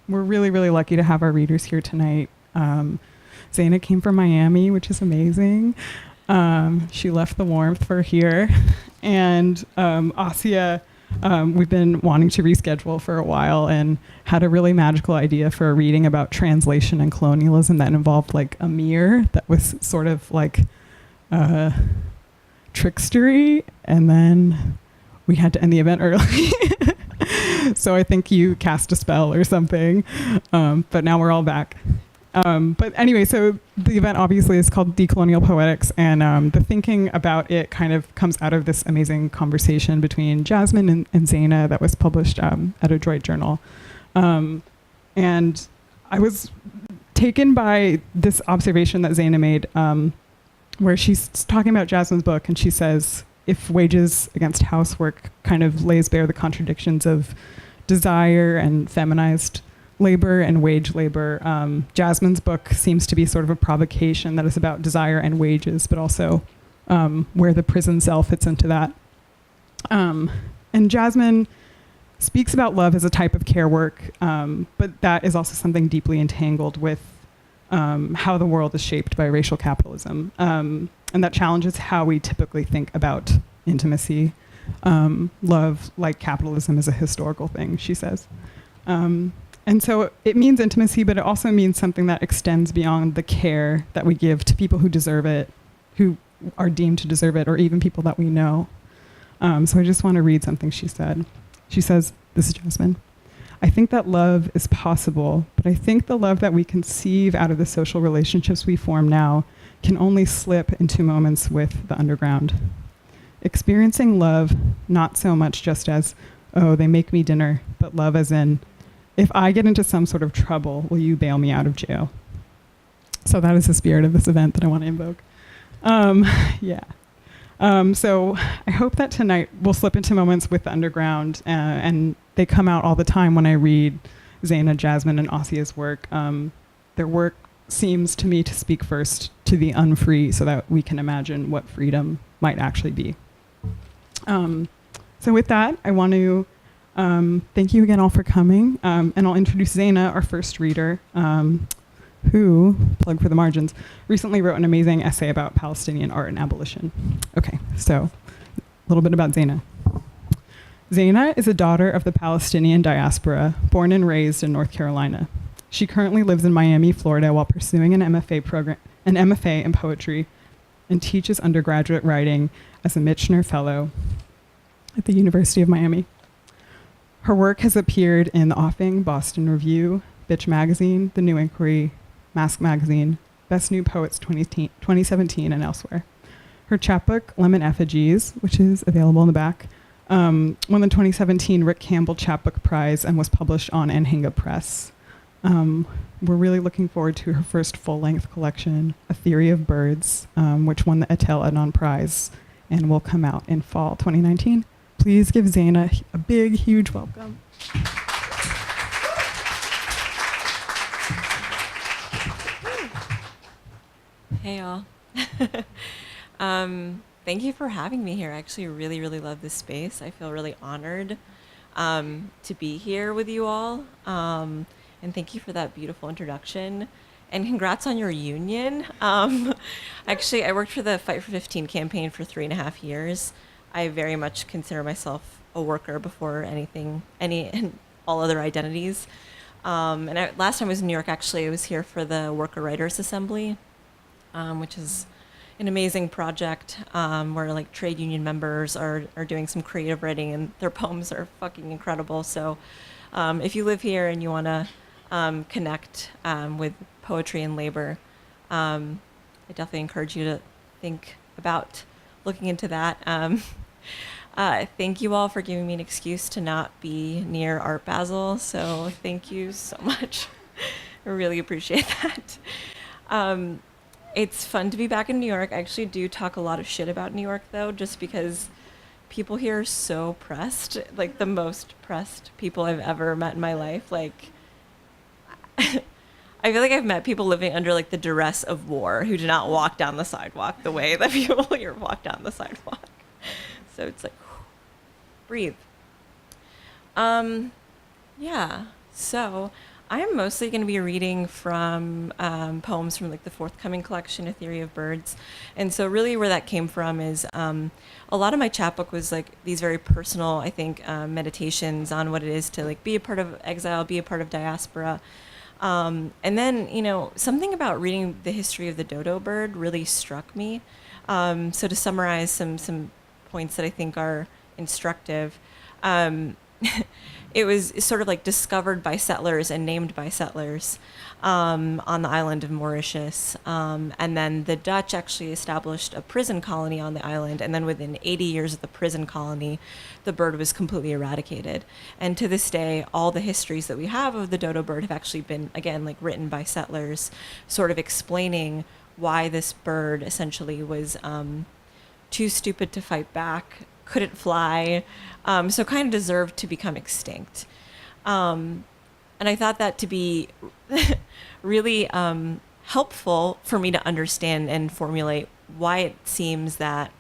we're really, really lucky to have our readers here tonight. Zaina came from Miami, which is amazing. She left the warmth for here. And Asiya, we've been wanting to reschedule for a while and had a really magical idea for a reading about translation and colonialism that involved like a mirror that was sort of like trickstery. And then we had to end the event early. So I think you cast a spell or something. But now we're all back. But anyway, so the event obviously is called Decolonial Poetics, and the thinking about it kind of comes out of this amazing conversation between Jasmine and Zaina that was published at a Droid journal. And I was taken by this observation that Zaina made, where she's talking about Jasmine's book, and she says, if wages against housework kind of lays bare the contradictions of desire and feminized labor and wage labor, Jasmine's book seems to be sort of a provocation that is about desire and wages, but also where the prison cell fits into that. And Jasmine speaks about love as a type of care work, but that is also something deeply entangled with how the world is shaped by racial capitalism. And that challenges how we typically think about intimacy. Love, like capitalism, is a historical thing, she says. And so it means intimacy, but it also means something that extends beyond the care that we give to people who deserve it, who are deemed to deserve it, or even people that we know. So I just want to read something she said. She says, this is Jasmine, I think that love is possible, but I think the love that we conceive out of the social relationships we form now can only slip into moments with the underground. Experiencing love, not so much just as, oh, they make me dinner, but love as in, if I get into some sort of trouble, will you bail me out of jail? So that is the spirit of this event that I want to invoke. So I hope that tonight we'll slip into moments with the underground, and they come out all the time when I read Zaina, Jasmine, and Ossia's work. Their work seems to me to speak first to the unfree so that we can imagine what freedom might actually be. So with that, I want to thank you again all for coming, and I'll introduce Zaina, our first reader, who, plug for the margins, recently wrote an amazing essay about Palestinian art and abolition. Okay, so a little bit about Zaina. Zaina is a daughter of the Palestinian diaspora, born and raised in North Carolina. She currently lives in Miami, Florida, while pursuing an MFA in poetry, and teaches undergraduate writing as a Michener Fellow at the University of Miami. Her work has appeared in The Offing, Boston Review, Bitch Magazine, The New Inquiry, Mask Magazine, Best New Poets 2017, and elsewhere. Her chapbook, Lemon Effigies, which is available in the back, won the 2017 Rick Campbell Chapbook Prize and was published on Anhinga Press. We're really looking forward to her first full-length collection, A Theory of Birds, which won the Etel Adnan Prize and will come out in fall 2019. Please give Zaina a big, huge welcome. Hey, y'all. Thank you for having me here. I actually really, really love this space. I feel really honored to be here with you all. And thank you for that beautiful introduction. And congrats on your union. Actually, I worked for the Fight for 15 campaign for 3.5 years. I very much consider myself a worker before and all other identities. Last time I was in New York, actually, I was here for the Worker Writers Assembly, which is an amazing project where like trade union members are doing some creative writing, and their poems are fucking incredible. So if you live here and you want to connect with poetry and labor, I definitely encourage you to think about looking into that. Thank you all for giving me an excuse to not be near Art Basel, so thank you so much. I really appreciate that. It's fun to be back in New York. I actually do talk a lot of shit about New York, though, just because people here are so pressed, like the most pressed people I've ever met in my life. Like, I feel like I've met people living under like the duress of war who do not walk down the sidewalk the way that people here walk down the sidewalk. So it's like, breathe. Yeah, so I am mostly going to be reading from poems from like the forthcoming collection, A Theory of Birds. And so really where that came from is a lot of my chapbook was like these very personal, I think, meditations on what it is to like be a part of exile, be a part of diaspora. And then, you know, something about reading the history of the dodo bird really struck me. So to summarize some points that I think are instructive, it was sort of like discovered by settlers and named by settlers on the island of Mauritius. And then the Dutch actually established a prison colony on the island. And then within 80 years of the prison colony, the bird was completely eradicated. And to this day, all the histories that we have of the dodo bird have actually been, again, like written by settlers, sort of explaining why this bird essentially was too stupid to fight back, couldn't fly, so kind of deserved to become extinct. And I thought that to be really helpful for me to understand and formulate why it seems that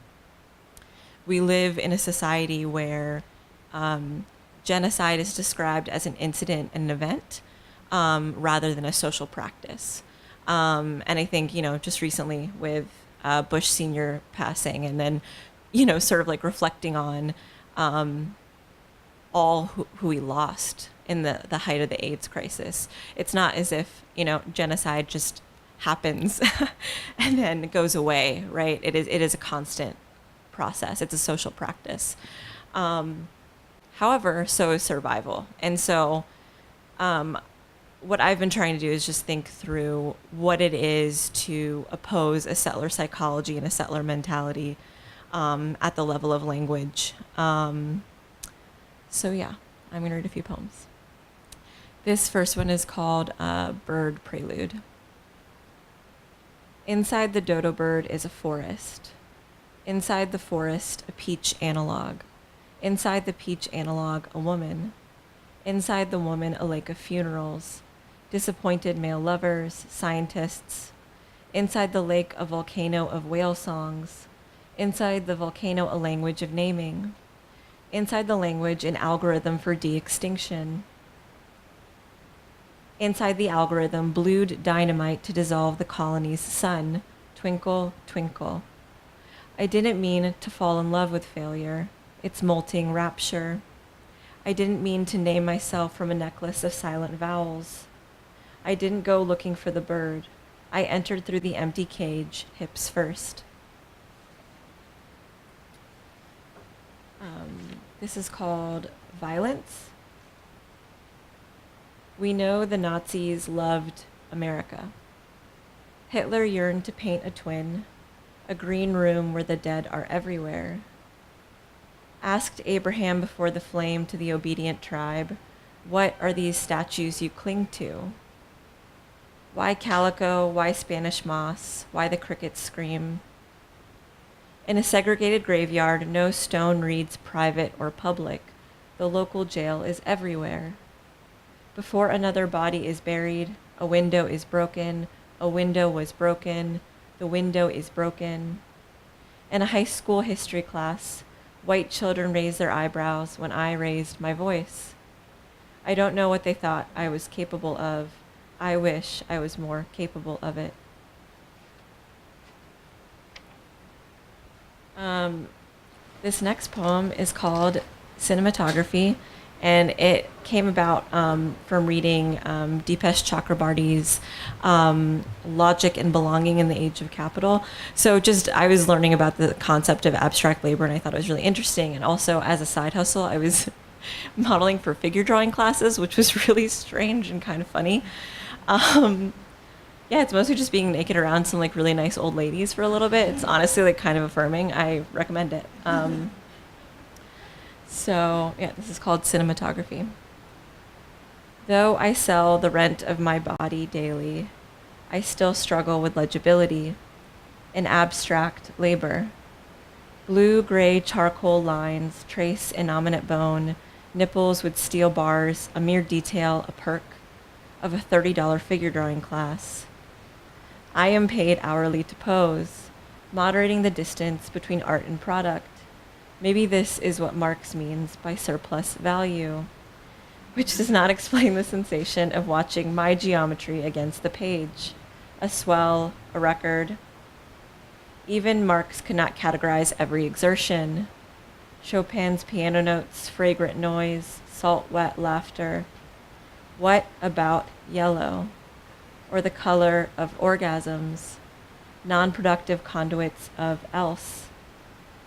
we live in a society where genocide is described as an incident and an event rather than a social practice. And I think, you know, just recently with Bush Sr. passing, and then, you know, sort of like reflecting on all who we lost in the height of the AIDS crisis. It's not as if, you know, genocide just happens and then goes away, right? It is a constant process. It's a social practice. However, so is survival. And so what I've been trying to do is just think through what it is to oppose a settler psychology and a settler mentality at the level of language. So yeah, I'm going to read a few poems. This first one is called Bird Prelude. Inside the dodo bird is a forest. Inside the forest, a peach analog. Inside the peach analog, a woman. Inside the woman, a lake of funerals. Disappointed male lovers, scientists. Inside the lake, a volcano of whale songs. Inside the volcano, a language of naming. Inside the language, an algorithm for de-extinction. Inside the algorithm, blued dynamite to dissolve the colony's sun. Twinkle, twinkle. I didn't mean to fall in love with failure, its molting rapture. I didn't mean to name myself from a necklace of silent vowels. I didn't go looking for the bird. I entered through the empty cage, hips first. This is called Violence. We know the Nazis loved America. Hitler yearned to paint a twin, a green room where the dead are everywhere. Asked Abraham before the flame to the obedient tribe, what are these statues you cling to? Why calico? Why Spanish moss? Why the crickets scream? In a segregated graveyard, no stone reads private or public. The local jail is everywhere. Before another body is buried, a window is broken, a window was broken, the window is broken. In a high school history class, white children raised their eyebrows when I raised my voice. I don't know what they thought I was capable of. I wish I was more capable of it. This next poem is called Cinematography, and it came about from reading Deepesh Chakrabarty's Logic and Belonging in the Age of Capital. So just, I was learning about the concept of abstract labor, and I thought it was really interesting. And also, as a side hustle, I was modeling for figure drawing classes, which was really strange and kind of funny. Yeah, it's mostly just being naked around some like really nice old ladies for a little bit. It's honestly like kind of affirming. I recommend it. So yeah, this is called Cinematography. Though I sell the rent of my body daily, I still struggle with legibility, an abstract labor. Blue-gray charcoal lines trace innominate bone, nipples with steel bars, a mere detail, a perk of a $30 figure drawing class. I am paid hourly to pose, moderating the distance between art and product. Maybe this is what Marx means by surplus value. which does not explain the sensation of watching my geometry against the page, a swell, a record. Even Marx could not categorize every exertion. Chopin's piano notes, fragrant noise, salt wet laughter. What about yellow? Or the color of orgasms, non-productive conduits of else,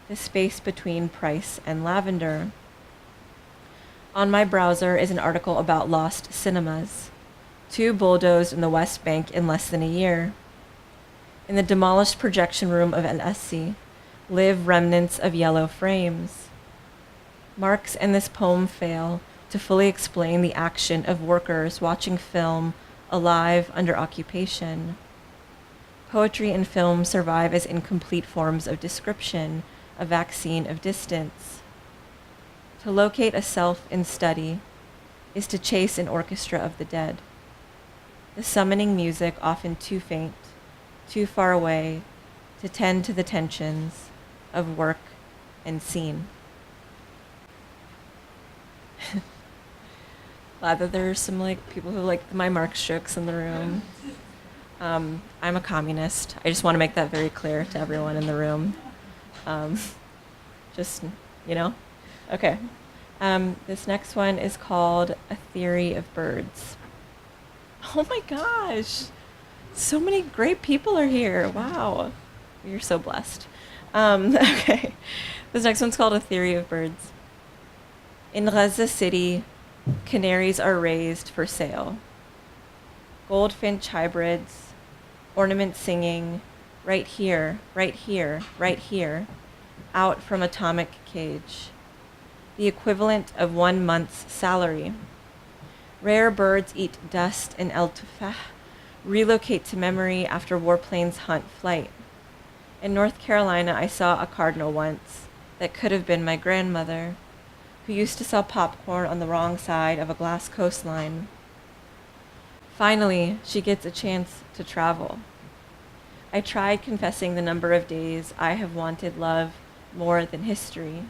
the space between price and lavender. On my browser is an article about lost cinemas, 2 bulldozed in the West Bank in less than a year. In the demolished projection room of Ossie live remnants of yellow frames. Marx and this poem fail to fully explain the action of workers watching film alive under occupation. Poetry and film survive as incomplete forms of description, a vaccine of distance. To locate a self in study is to chase an orchestra of the dead. The summoning music often too faint, too far away to tend to the tensions of work and scene. Glad that there's some people who like my Marx jokes in the room. I'm a communist. I just want to make that very clear to everyone in the room. Just, you know? Okay. This next one is called A Theory of Birds. Oh my gosh. So many great people are here. Wow. You're so blessed. Okay. This next one's called A Theory of Birds. In Gaza City, canaries are raised for sale. Goldfinch hybrids, ornament singing, right here, right here, right here, out from atomic cage. The equivalent of 1 month's salary. Rare birds eat dust in El Tufah, relocate to memory after warplanes hunt flight. In North Carolina, I saw a cardinal once that could have been my grandmother, who used to sell popcorn on the wrong side of a glass coastline. Finally, she gets a chance to travel. I tried confessing the number of days I have wanted love more than history.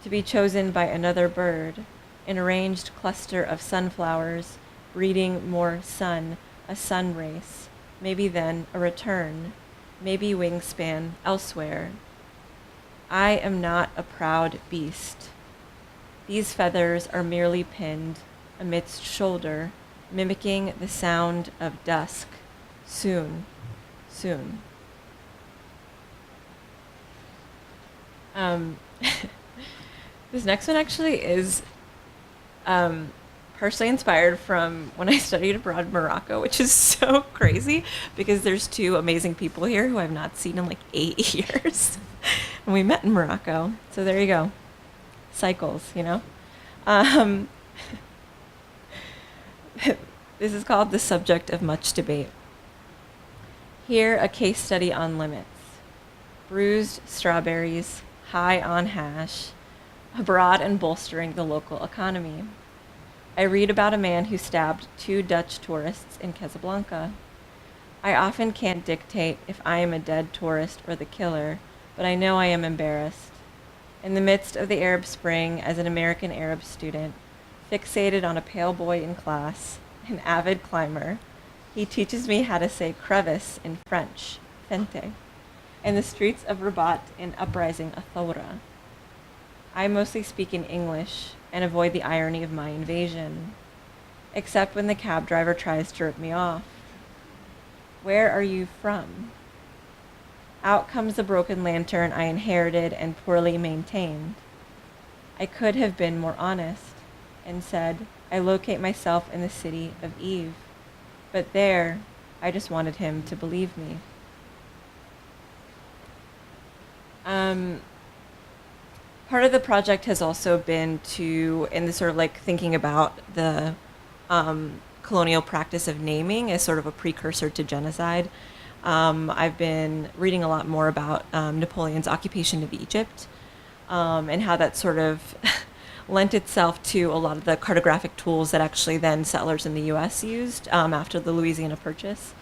To be chosen by another bird, an arranged cluster of sunflowers, breeding more sun, a sun race, maybe then a return, maybe wingspan elsewhere. I am not a proud beast. These feathers are merely pinned amidst shoulder, mimicking the sound of dusk. Soon, soon. This next one actually is partially inspired from when I studied abroad in Morocco, which is so crazy because there's 2 amazing people here who I've not seen in 8 years. And we met in Morocco. So there you go. Cycles, you know? This is called The Subject of Much Debate. Here, a case study on limits. Bruised strawberries, high on hash, abroad and bolstering the local economy. I read about a man who stabbed 2 Dutch tourists in Casablanca. I often can't dictate if I am a dead tourist or the killer, but I know I am embarrassed. In the midst of the Arab Spring, as an American Arab student, fixated on a pale boy in class, an avid climber, he teaches me how to say crevice in French, fente, in the streets of Rabat in uprising Athora. I mostly speak in English and avoid the irony of my invasion, except when the cab driver tries to rip me off. Where are you from? Out comes the broken lantern I inherited and poorly maintained. I could have been more honest and said, I locate myself in the city of Eve, but there, I just wanted him to believe me. Part of the project has also been in the sort of thinking about the colonial practice of naming as sort of a precursor to genocide. I've been reading a lot more about Napoleon's occupation of Egypt and how that sort of lent itself to a lot of the cartographic tools that actually then settlers in the U.S. used after the Louisiana Purchase.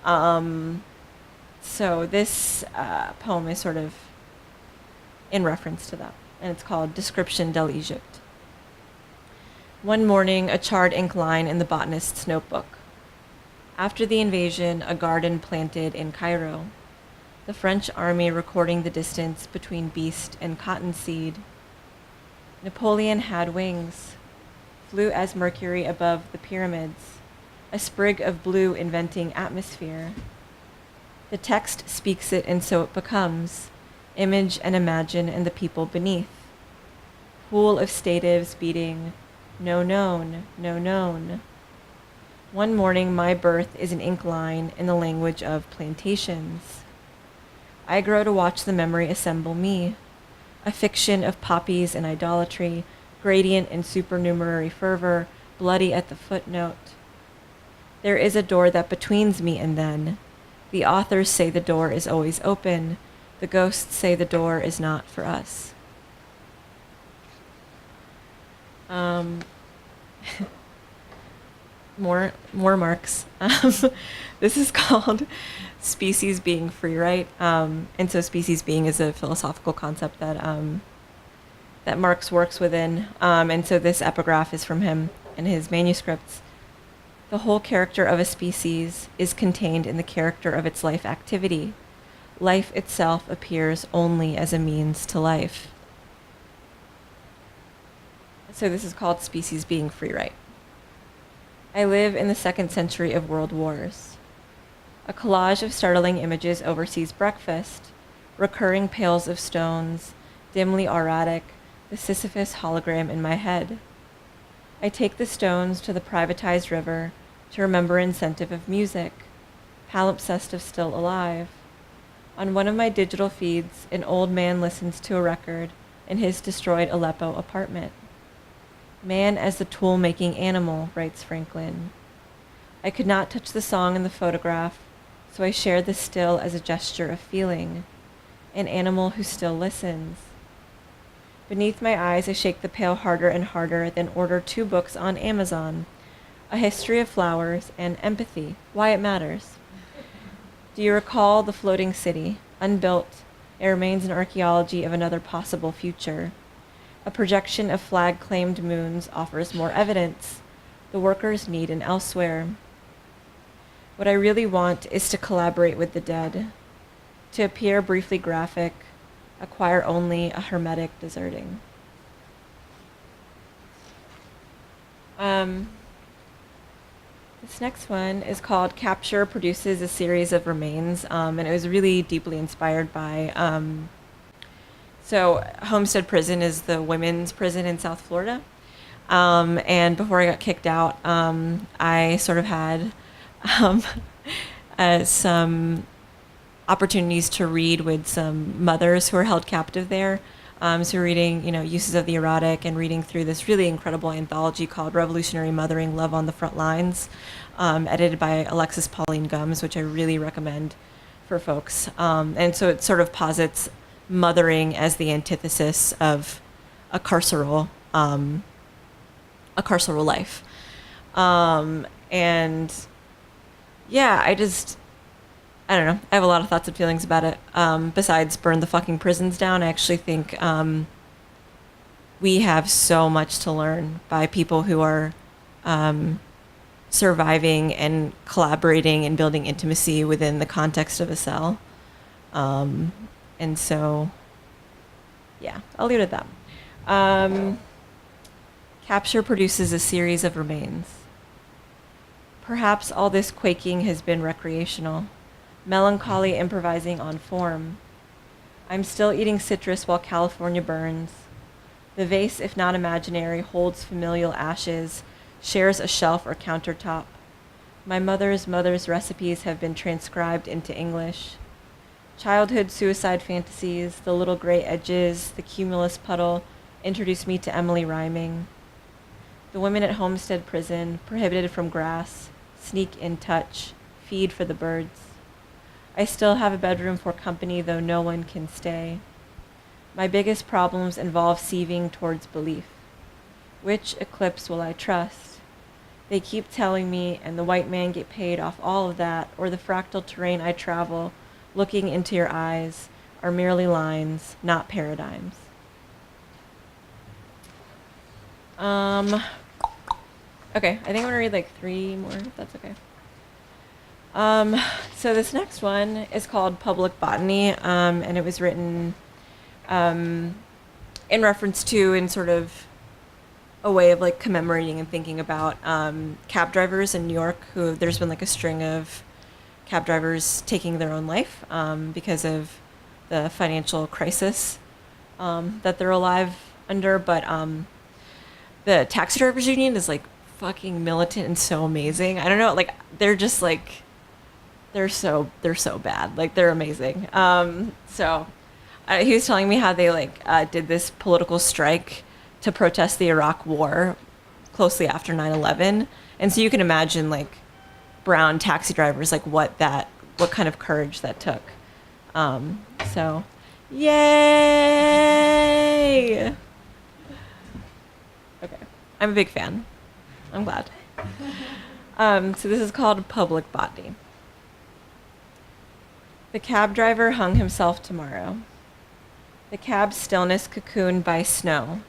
So this poem is sort of in reference to that, and it's called Description del Egypt. One morning, a charred ink line in the botanist's notebook. After the invasion, a garden planted in Cairo. The French army recording the distance between beast and cottonseed. Napoleon had wings, flew as Mercury above the pyramids, a sprig of blue inventing atmosphere. The text speaks it and so it becomes, image and imagine and the people beneath. Pool of statives beating, no known, no known. One morning my birth is an ink line in the language of plantations. I grow to watch the memory assemble me, a fiction of poppies and idolatry, gradient and supernumerary fervor, bloody at the footnote. There is a door that betweens me and then. The authors say the door is always open. The ghosts say the door is not for us. More Marx. This is called Species Being Free, right? And so species being is a philosophical concept that that Marx works within. And so this epigraph is from him in his manuscripts. The whole character of a species is contained in the character of its life activity. Life itself appears only as a means to life. So this is called Species Being Free, right? I live in the 2nd century of world wars. A collage of startling images oversees breakfast, recurring pails of stones, dimly erratic, the Sisyphus hologram in my head. I take the stones to the privatized river to remember incentive of music, palimpsest of Still Alive. On one of my digital feeds, an old man listens to a record in his destroyed Aleppo apartment. Man as the tool-making animal, writes Franklin. I could not touch the song in the photograph, so I shared the still as a gesture of feeling, an animal who still listens. Beneath my eyes, I shake the pail harder and harder, then order 2 books on Amazon, A History of Flowers and Empathy, Why It Matters. Do you recall the floating city, unbuilt? It remains an archaeology of another possible future. A projection of flag-claimed moons offers more evidence. The workers need an elsewhere. What I really want is to collaborate with the dead, to appear briefly graphic, acquire only a hermetic deserting. This next one is called Capture Produces a Series of Remains, and it was really deeply inspired by so Homestead Prison is the women's prison in South Florida. And before I got kicked out, I sort of had some opportunities to read with some mothers who are held captive there. So reading, uses of the erotic and reading through this really incredible anthology called Revolutionary Mothering, Love on the Front Lines, edited by Alexis Pauline Gumbs, which I really recommend for folks. And so it sort of posits mothering as the antithesis of a carceral life. And yeah, I don't know. I have a lot of thoughts and feelings about it. Besides burn the fucking prisons down, I actually think we have so much to learn by people who are surviving and collaborating and building intimacy within the context of a cell. And so, yeah, I'll leave it at that. Capture produces a series of remains. Perhaps all this quaking has been recreational, melancholy improvising on form. I'm still eating citrus while California burns. The vase, if not imaginary, holds familial ashes, shares a shelf or countertop. My mother's recipes have been transcribed into English. Childhood suicide fantasies, the little gray edges, the cumulus puddle introduced me to Emily rhyming. The women at Homestead Prison, prohibited from grass, sneak in touch, feed for the birds. I still have a bedroom for company, though no one can stay. My biggest problems involve sieving towards belief. Which eclipse will I trust? They keep telling me, and the white man get paid off all of that, or the fractal terrain I travel, looking into your eyes, are merely lines, not paradigms. Okay, I think I'm gonna read like 3 more, if that's okay. So this next one is called Public Botany, and it was written in reference to, in sort of a way of like commemorating and thinking about cab drivers in New York, who there's been like a string of cab drivers taking their own life because of the financial crisis that they're alive under. But the taxi drivers union is like fucking militant and so amazing. I don't know, like they're just like they're so bad. Like they're amazing. So he was telling me how they like did this political strike to protest the Iraq War closely after 9/11. And so you can imagine like brown taxi drivers, like what kind of courage that took. So yay. Okay. I'm a big fan. I'm glad. So this is called Public Botany. The cab driver hung himself tomorrow. The cab's stillness cocooned by snow.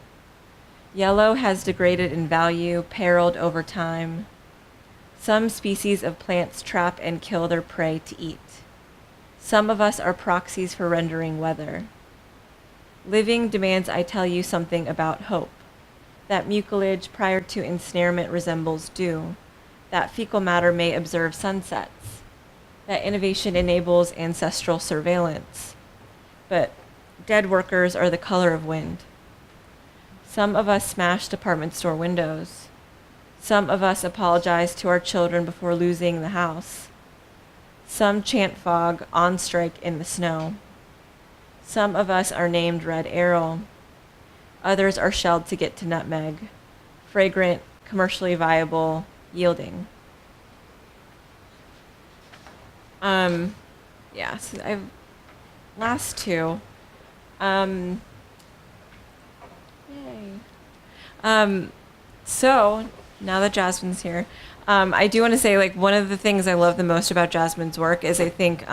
Yellow has degraded in value, periled over time. Some species of plants trap and kill their prey to eat. Some of us are proxies for rendering weather. Living demands I tell you something about hope. That mucilage prior to ensnarement resembles dew. That fecal matter may observe sunsets. That innovation enables ancestral surveillance. But dead workers are the color of wind. Some of us smash department store windows. Some of us apologize to our children before losing the house. Some chant fog on strike in the snow. Some of us are named Red Arrow. Others are shelled to get to nutmeg. Fragrant, commercially viable, yielding. Yeah, so I've last 2. Yay. So now that Jasmine's here, I do want to say, like, one of the things I love the most about Jasmine's work is I think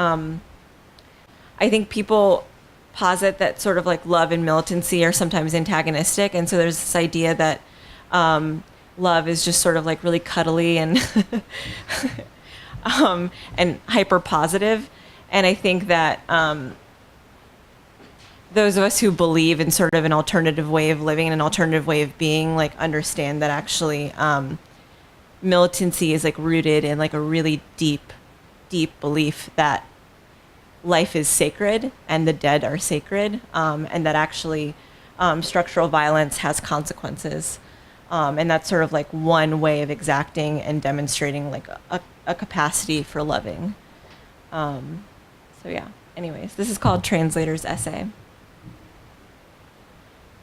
people posit that sort of like love and militancy are sometimes antagonistic, and so there's this idea that love is just sort of like really cuddly and and hyper positive, and I think that those of us who believe in sort of an alternative way of living and an alternative way of being, like, understand that actually militancy is like rooted in like a really deep belief that life is sacred and the dead are sacred, and that actually structural violence has consequences, and that's sort of like one way of exacting and demonstrating like a capacity for loving. So yeah, anyways, this is called Translator's Essay.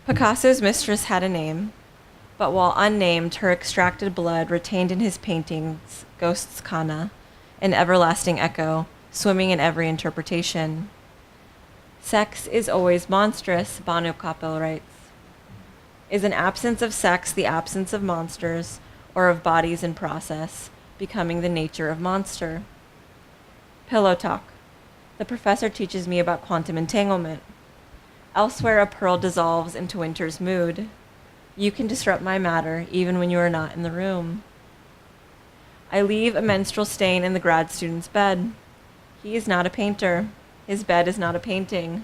Picasso's mistress had a name, but while unnamed, her extracted blood retained in his paintings Ghost's Kana, an everlasting echo, swimming in every interpretation. Sex is always monstrous, Banu Kapil writes. Is an absence of sex the absence of monsters, or of bodies in process, becoming the nature of monster? Pillow talk. The professor teaches me about quantum entanglement. Elsewhere, a pearl dissolves into winter's mood. You can disrupt my matter even when you are not in the room. I leave a menstrual stain in the grad student's bed. He is not a painter. His bed is not a painting.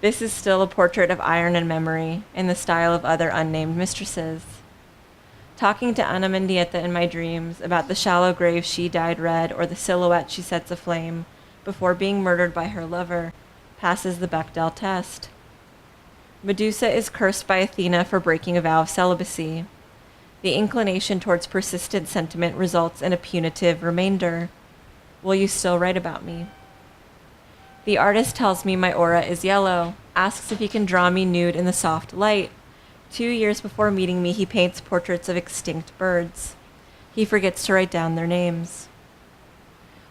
This is still a portrait of iron and memory in the style of other unnamed mistresses. Talking to Ana Mendieta in my dreams about the shallow grave she dyed red or the silhouette she sets aflame before being murdered by her lover passes the Bechdel test. Medusa is cursed by Athena for breaking a vow of celibacy. The inclination towards persistent sentiment results in a punitive remainder. Will you still write about me? The artist tells me my aura is yellow, asks if he can draw me nude in the soft light. 2 years before meeting me, he paints portraits of extinct birds. He forgets to write down their names.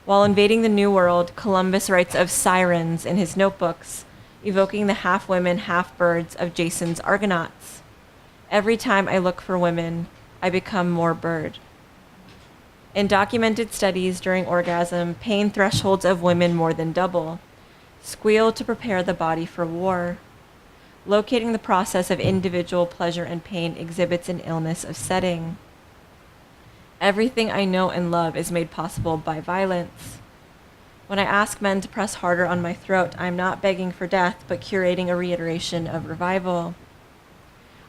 While invading the New World, Columbus writes of sirens in his notebooks, evoking the half-women, half-birds of Jason's Argonauts. Every time I look for women, I become more bird. In documented studies during orgasm, pain thresholds of women more than double. Squeal to prepare the body for war. Locating the process of individual pleasure and pain exhibits an illness of setting. Everything I know and love is made possible by violence. When I ask men to press harder on my throat, I am not begging for death, but curating a reiteration of revival.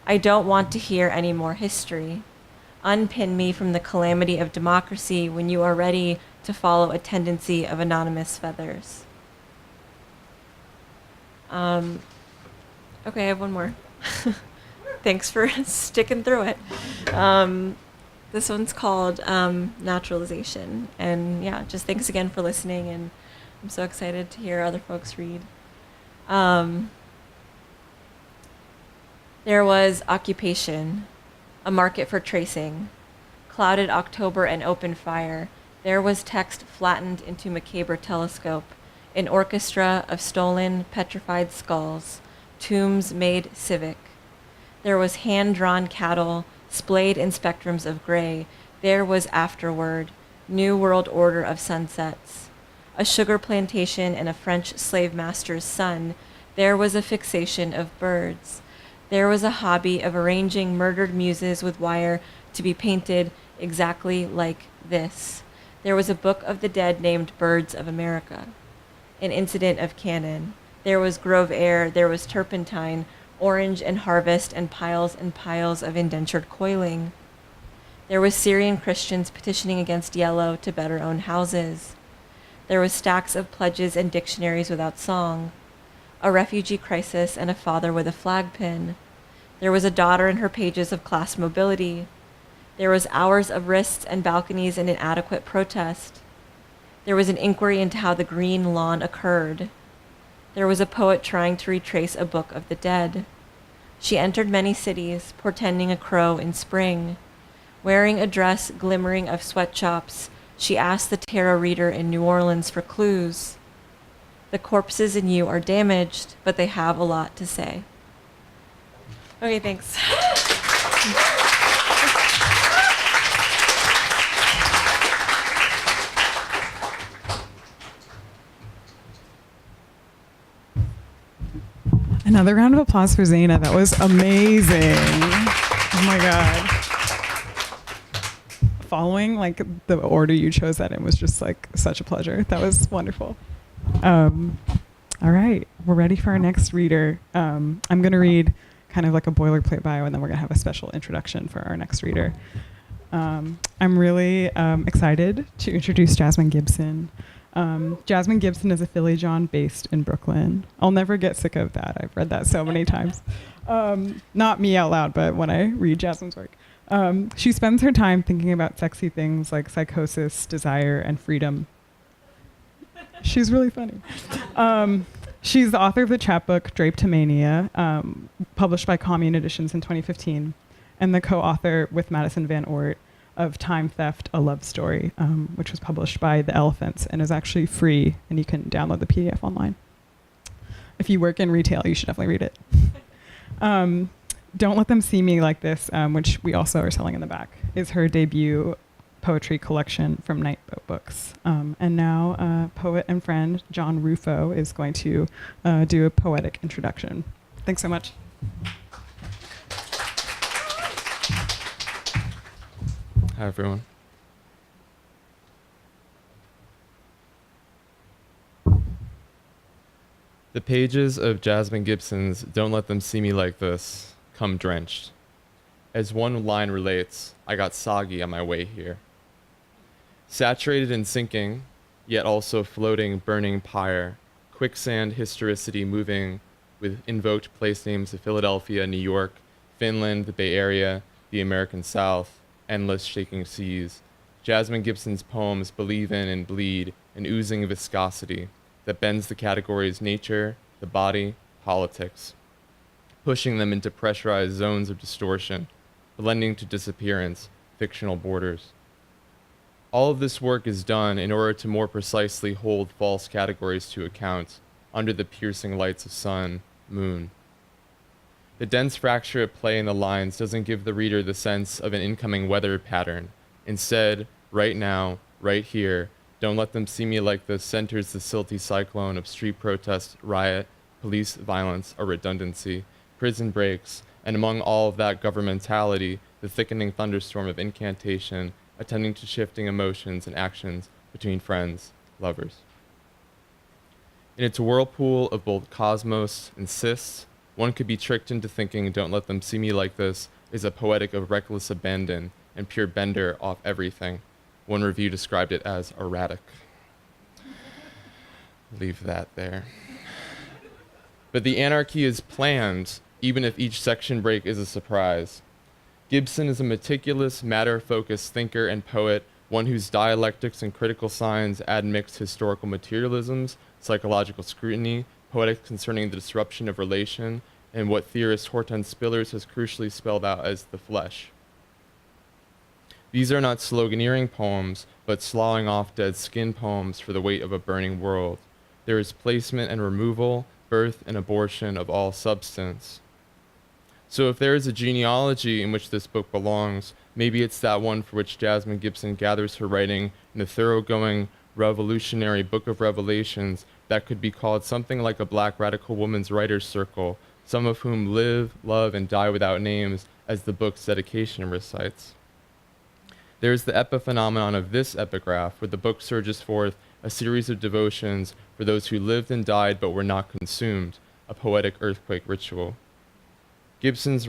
I don't want to hear any more history. Unpin me from the calamity of democracy when you are ready to follow a tendency of anonymous feathers. Okay, I have one more. Thanks for sticking through it. This one's called Naturalization. And yeah, just thanks again for listening. And I'm so excited to hear other folks read. There was occupation, a market for tracing, clouded October and open fire. There was text flattened into macabre telescope, an orchestra of stolen, petrified skulls, tombs made civic. There was hand-drawn cattle, splayed in spectrums of gray. There was afterward, new world order of sunsets. A sugar plantation and a French slave master's son. There was a fixation of birds. There was a hobby of arranging murdered muses with wire to be painted exactly like this. There was a book of the dead named Birds of America. An incident of canon. There was grove air, there was turpentine, orange and harvest, and piles of indentured coiling. There was Syrian Christians petitioning against yellow to better own houses. There was stacks of pledges and dictionaries without song. A refugee crisis and a father with a flag pin. There was a daughter in her pages of class mobility. There was hours of wrists and balconies and inadequate protest. There was an inquiry into how the green lawn occurred. There was a poet trying to retrace a book of the dead. She entered many cities, portending a crow in spring. Wearing a dress glimmering of sweatshops, she asked the tarot reader in New Orleans for clues. The corpses in you are damaged, but they have a lot to say. Okay, thanks. Another round of applause for Xena. That was amazing. Oh my God. Following like the order you chose that in was just like such a pleasure. That was wonderful. All right, we're ready for our next reader. I'm going to read kind of like a boilerplate bio, and then we're going to have a special introduction for our next reader. I'm really excited to introduce Jasmine Gibson. Jasmine Gibson is a Philly John based in Brooklyn. I'll never get sick of that. I've read that so many times. Not me out loud, but when I read Jasmine's work. She spends her time thinking about sexy things like psychosis, desire, and freedom. She's really funny. She's the author of the chapbook Drapetomania, published by Commune Editions in 2015, and the co-author with Madison Van Oort of Time Theft, A Love Story, which was published by The Elephants and is actually free, and you can download the PDF online. If you work in retail, you should definitely read it. Don't Let Them See Me Like This, which we also are selling in the back, is her debut poetry collection from Nightboat Books. And now poet and friend John Rufo is going to do a poetic introduction. Thanks so much. Hi, everyone. The pages of Jasmine Gibson's Don't Let Them See Me Like This come drenched. As one line relates, I got soggy on my way here. Saturated and sinking, yet also floating, burning pyre, quicksand historicity moving with invoked place names of Philadelphia, New York, Finland, the Bay Area, the American South, endless shaking seas. Jasmine Gibson's poems believe in and bleed an oozing viscosity that bends the categories nature, the body, politics, pushing them into pressurized zones of distortion, blending to disappearance, fictional borders. All of this work is done in order to more precisely hold false categories to account under the piercing lights of sun, moon. The dense fracture at play in the lines doesn't give the reader the sense of an incoming weather pattern. Instead, right now, right here, Don't Let Them See Me Like This centers the silty cyclone of street protest, riot, police violence, or redundancy, prison breaks, and among all of that governmentality, the thickening thunderstorm of incantation, attending to shifting emotions and actions between friends, lovers. In its whirlpool of both cosmos and cysts, one could be tricked into thinking "Don't Let Them See Me Like This" is a poetic of reckless abandon and pure bender off everything. One review described it as erratic. Leave that there. But the anarchy is planned, even if each section break is a surprise. Gibson is a meticulous, matter-focused thinker and poet, one whose dialectics and critical signs add mixed historical materialisms, psychological scrutiny, poetics concerning the disruption of relation, and what theorist Hortense Spillers has crucially spelled out as the flesh. These are not sloganeering poems, but sloughing off dead skin poems for the weight of a burning world. There is placement and removal, birth and abortion of all substance. So if there is a genealogy in which this book belongs, maybe it's that one for which Jasmine Gibson gathers her writing in the thoroughgoing, revolutionary Book of Revelations that could be called something like a Black radical woman's writer's circle, some of whom live, love, and die without names, as the book's dedication recites. There is the epiphenomenon of this epigraph, where the book surges forth a series of devotions for those who lived and died but were not consumed, a poetic earthquake ritual. Gibson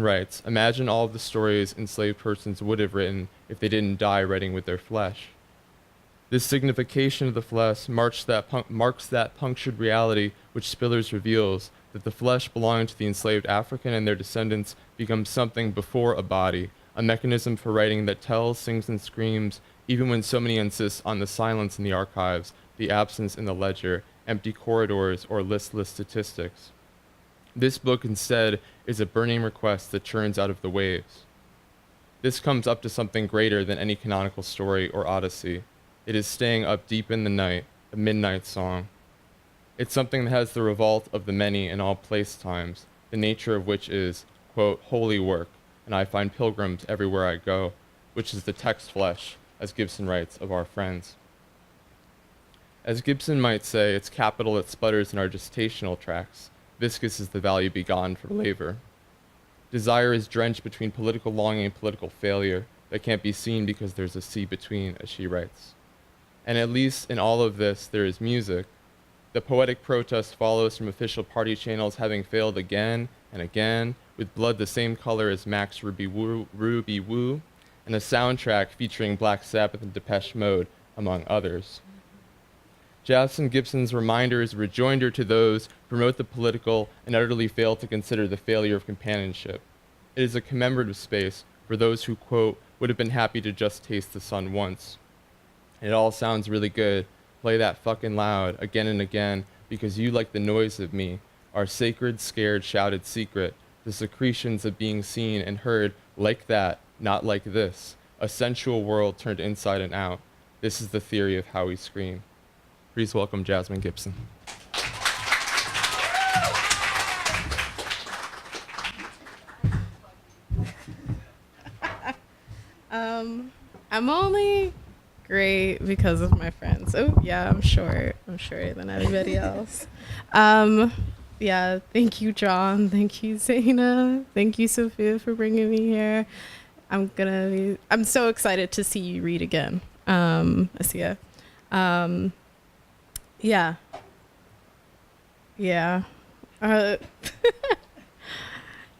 writes, imagine all of the stories enslaved persons would have written if they didn't die writing with their flesh. This signification of the flesh marks that punctured reality which Spillers reveals, that the flesh belonging to the enslaved African and their descendants becomes something before a body, a mechanism for writing that tells, sings, and screams, even when so many insist on the silence in the archives, the absence in the ledger, empty corridors, or listless statistics. This book instead is a burning request that churns out of the waves. This comes up to something greater than any canonical story or odyssey. It is staying up deep in the night, a midnight song. It's something that has the revolt of the many in all place times, the nature of which is, quote, holy work, and I find pilgrims everywhere I go, which is the text flesh, as Gibson writes of our friends. As Gibson might say, it's capital that sputters in our gestational tracks. Viscous is the value begone for labor. Desire is drenched between political longing and political failure that can't be seen because there's a sea between, as she writes. And at least in all of this, there is music. The poetic protest follows from official party channels having failed again and again, with blood the same color as Max Ruby Woo, and a soundtrack featuring Black Sabbath and Depeche Mode, among others. Jasmine Gibson's reminder is a rejoinder to those who promote the political and utterly fail to consider the failure of companionship. It is a commemorative space for those who, quote, would have been happy to just taste the sun once. It all sounds really good. Play that fucking loud again and again because you like the noise of me, our sacred, scared, shouted secret, the secretions of being seen and heard like that, not like this, a sensual world turned inside and out. This is the theory of how we scream. Please welcome Jasmine Gibson. I'm only great because of my friends. Oh yeah, I'm shorter than everybody else. Yeah, thank you, John. Thank you, Zaina. Thank you, Sophia, for bringing me here. I'm so excited to see you read again, Asiya. Yeah.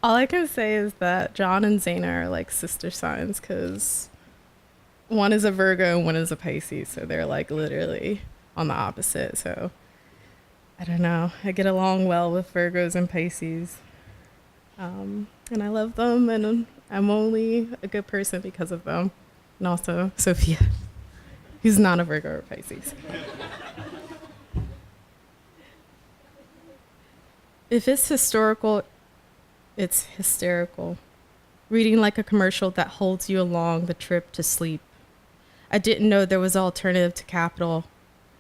All I can say is that John and Zaina are like sister signs because one is a Virgo and one is a Pisces, so they're like literally on the opposite. So I don't know. I get along well with Virgos and Pisces, and I love them, and I'm only a good person because of them, and also Sophia, who's not a Virgo or Pisces. If it's historical, it's hysterical. Reading like a commercial that holds you along the trip to sleep. I didn't know there was an alternative to capital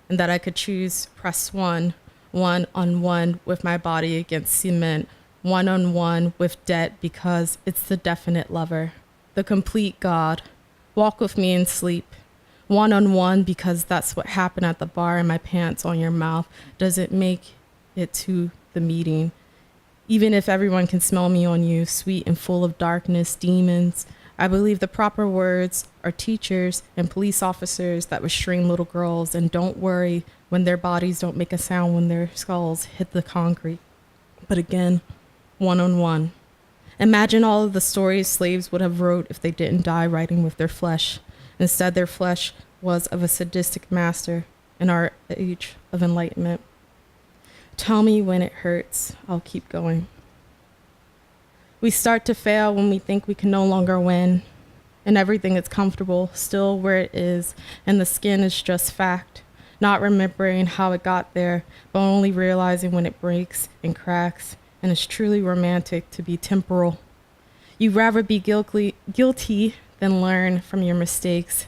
and that I could choose press one on one with my body against cement, one on one with debt because it's the definite lover, the complete God. Walk with me and sleep. One on one because that's what happened at the bar and my pants on your mouth doesn't make it to the meeting. Even if everyone can smell me on you, sweet and full of darkness, demons, I believe the proper words are teachers and police officers that restrain little girls and don't worry when their bodies don't make a sound when their skulls hit the concrete. But again, one-on-one. Imagine all of the stories slaves would have wrote if they didn't die writing with their flesh. Instead, their flesh was of a sadistic master in our age of enlightenment. Tell me when it hurts, I'll keep going. We start to fail when we think we can no longer win, and everything is comfortable, still where it is, and the skin is just fact, not remembering how it got there, but only realizing when it breaks and cracks, and it's truly romantic to be temporal. You'd rather be guilty than learn from your mistakes.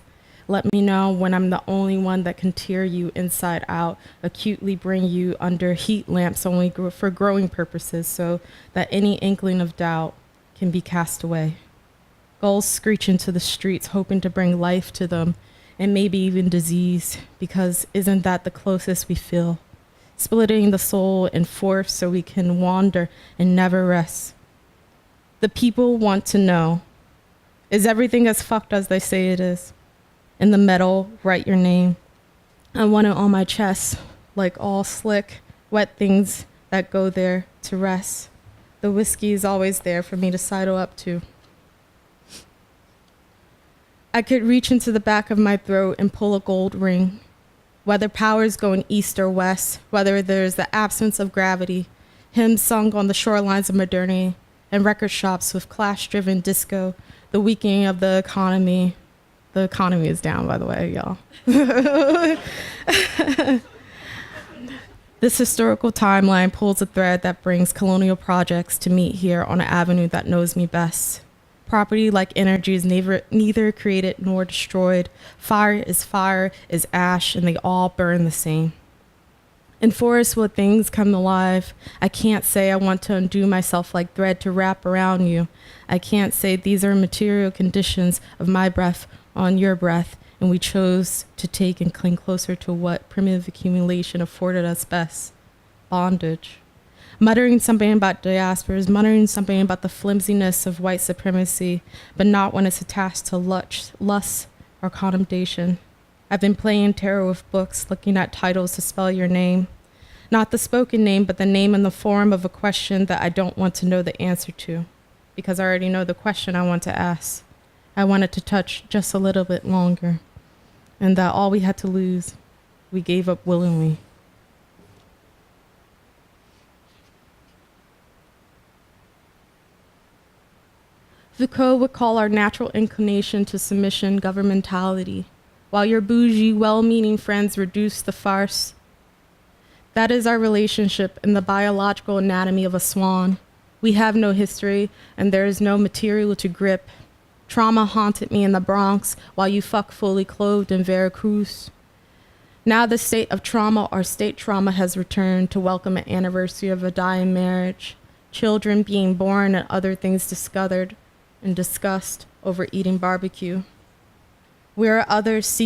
Let me know when I'm the only one that can tear you inside out, acutely bring you under heat lamps only for growing purposes so that any inkling of doubt can be cast away. Gulls screech into the streets hoping to bring life to them and maybe even disease, because isn't that the closest we feel? Splitting the soul in fourths so we can wander and never rest. The people want to know, is everything as fucked as they say it is? In the metal, write your name. I want it on my chest, like all slick, wet things that go there to rest. The whiskey is always there for me to sidle up to. I could reach into the back of my throat and pull a gold ring. Whether powers going east or west, whether there's the absence of gravity, hymns sung on the shorelines of modernity, and record shops with class-driven disco, the weakening of the economy. The economy is down, by the way, y'all. This historical timeline pulls a thread that brings colonial projects to meet here on an avenue that knows me best. Property, like energy, is neither created nor destroyed. Fire, is ash, and they all burn the same. In forests where things come alive, I can't say I want to undo myself like thread to wrap around you. I can't say these are material conditions of my breath on your breath, and we chose to take and cling closer to what primitive accumulation afforded us best, bondage. Muttering something about diasporas, muttering something about the flimsiness of white supremacy, but not when it's attached to lust or condemnation. I've been playing tarot with books, looking at titles to spell your name. Not the spoken name, but the name in the form of a question that I don't want to know the answer to, because I already know the question I want to ask. I wanted to touch just a little bit longer, and that all we had to lose, we gave up willingly. Foucault would call our natural inclination to submission governmentality, while your bougie, well-meaning friends reduce the farce. That is our relationship in the biological anatomy of a swan. We have no history, and there is no material to grip. Trauma haunted me in the Bronx, while you fuck fully clothed in Veracruz. Now the state of trauma, or state trauma, has returned to welcome an anniversary of a dying marriage, children being born and other things discovered and discussed over eating barbecue. We are others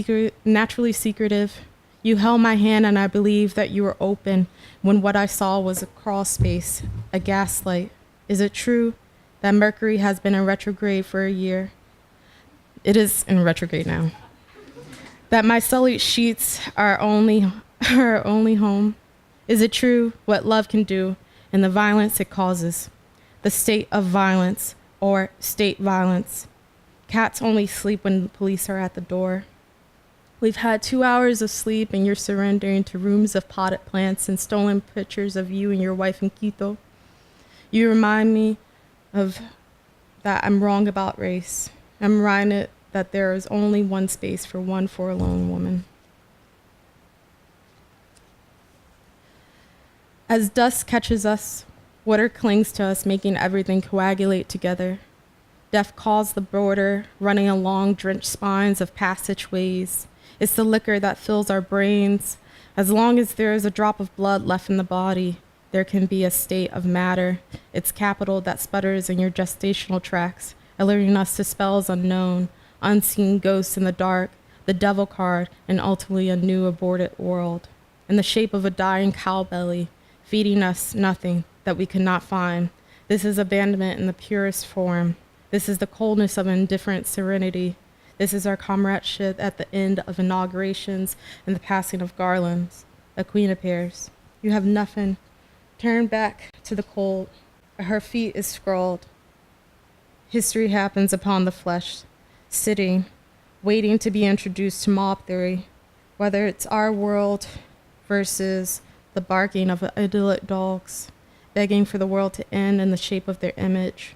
naturally secretive. You held my hand and I believed that you were open when what I saw was a crawl space, a gaslight. Is it true that Mercury has been in retrograde for a year? It is in retrograde now. That my sullied sheets are our only home? Is it true what love can do and the violence it causes? The state of violence or state violence. Cats only sleep when the police are at the door. We've had 2 hours of sleep and you're surrendering to rooms of potted plants and stolen pictures of you and your wife in Quito. You remind me of that I'm wrong about race. I'm reminded that there is only one space for one forlorn woman. As dust catches us, water clings to us, making everything coagulate together. Death calls the border, running along drenched spines of passageways. It's the liquor that fills our brains. As long as there is a drop of blood left in the body, there can be a state of matter. It's capital that sputters in your gestational tracts, alerting us to spells unknown, unseen ghosts in the dark, the devil card, and ultimately a new aborted world. In the shape of a dying cow belly, feeding us nothing that we could not find. This is abandonment in the purest form. This is the coldness of indifferent serenity. This is our comradeship at the end of inaugurations and the passing of garlands. A queen appears. You have nothing. Turn back to the cold. At her feet is scrawled. History happens upon the flesh, sitting, waiting to be introduced to mob theory, whether it's our world versus the barking of idyllic dogs, begging for the world to end in the shape of their image,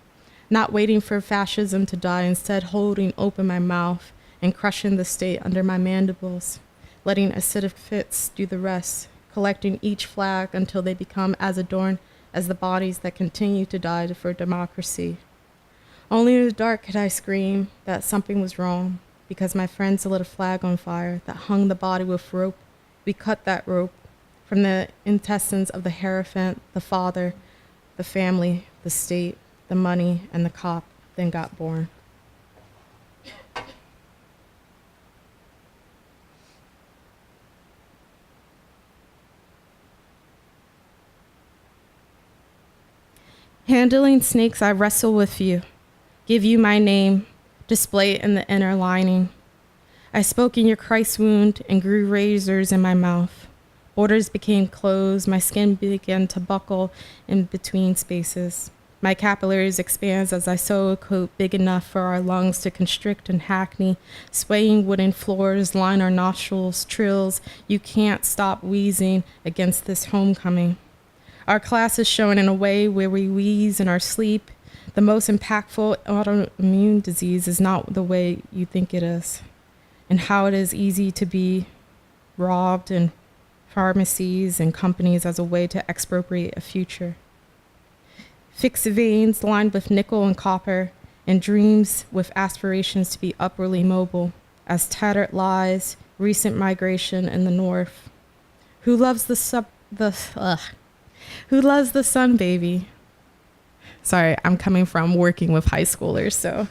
not waiting for fascism to die, instead holding open my mouth and crushing the state under my mandibles, letting acidic fits do the rest, collecting each flag until they become as adorned as the bodies that continue to die for democracy. Only in the dark could I scream that something was wrong, because my friends lit a flag on fire that hung the body with rope. We cut that rope from the intestines of the hierophant, the father, the family, the state, the money, and the cop, then got born. Handling snakes, I wrestle with you, give you my name, display it in the inner lining. I spoke in your Christ wound and grew razors in my mouth. Borders became closed, my skin began to buckle in between spaces. My capillaries expands as I sew a coat big enough for our lungs to constrict and hackney. Swaying wooden floors line our nostrils, trills. You can't stop wheezing against this homecoming. Our class is shown in a way where we wheeze in our sleep. The most impactful autoimmune disease is not the way you think it is, and how it is easy to be robbed in pharmacies and companies as a way to expropriate a future. Fixed veins lined with nickel and copper, and dreams with aspirations to be upwardly mobile, as tattered lies, recent migration in the north. Who loves Who loves the sun, baby? Sorry, I'm coming from working with high schoolers, so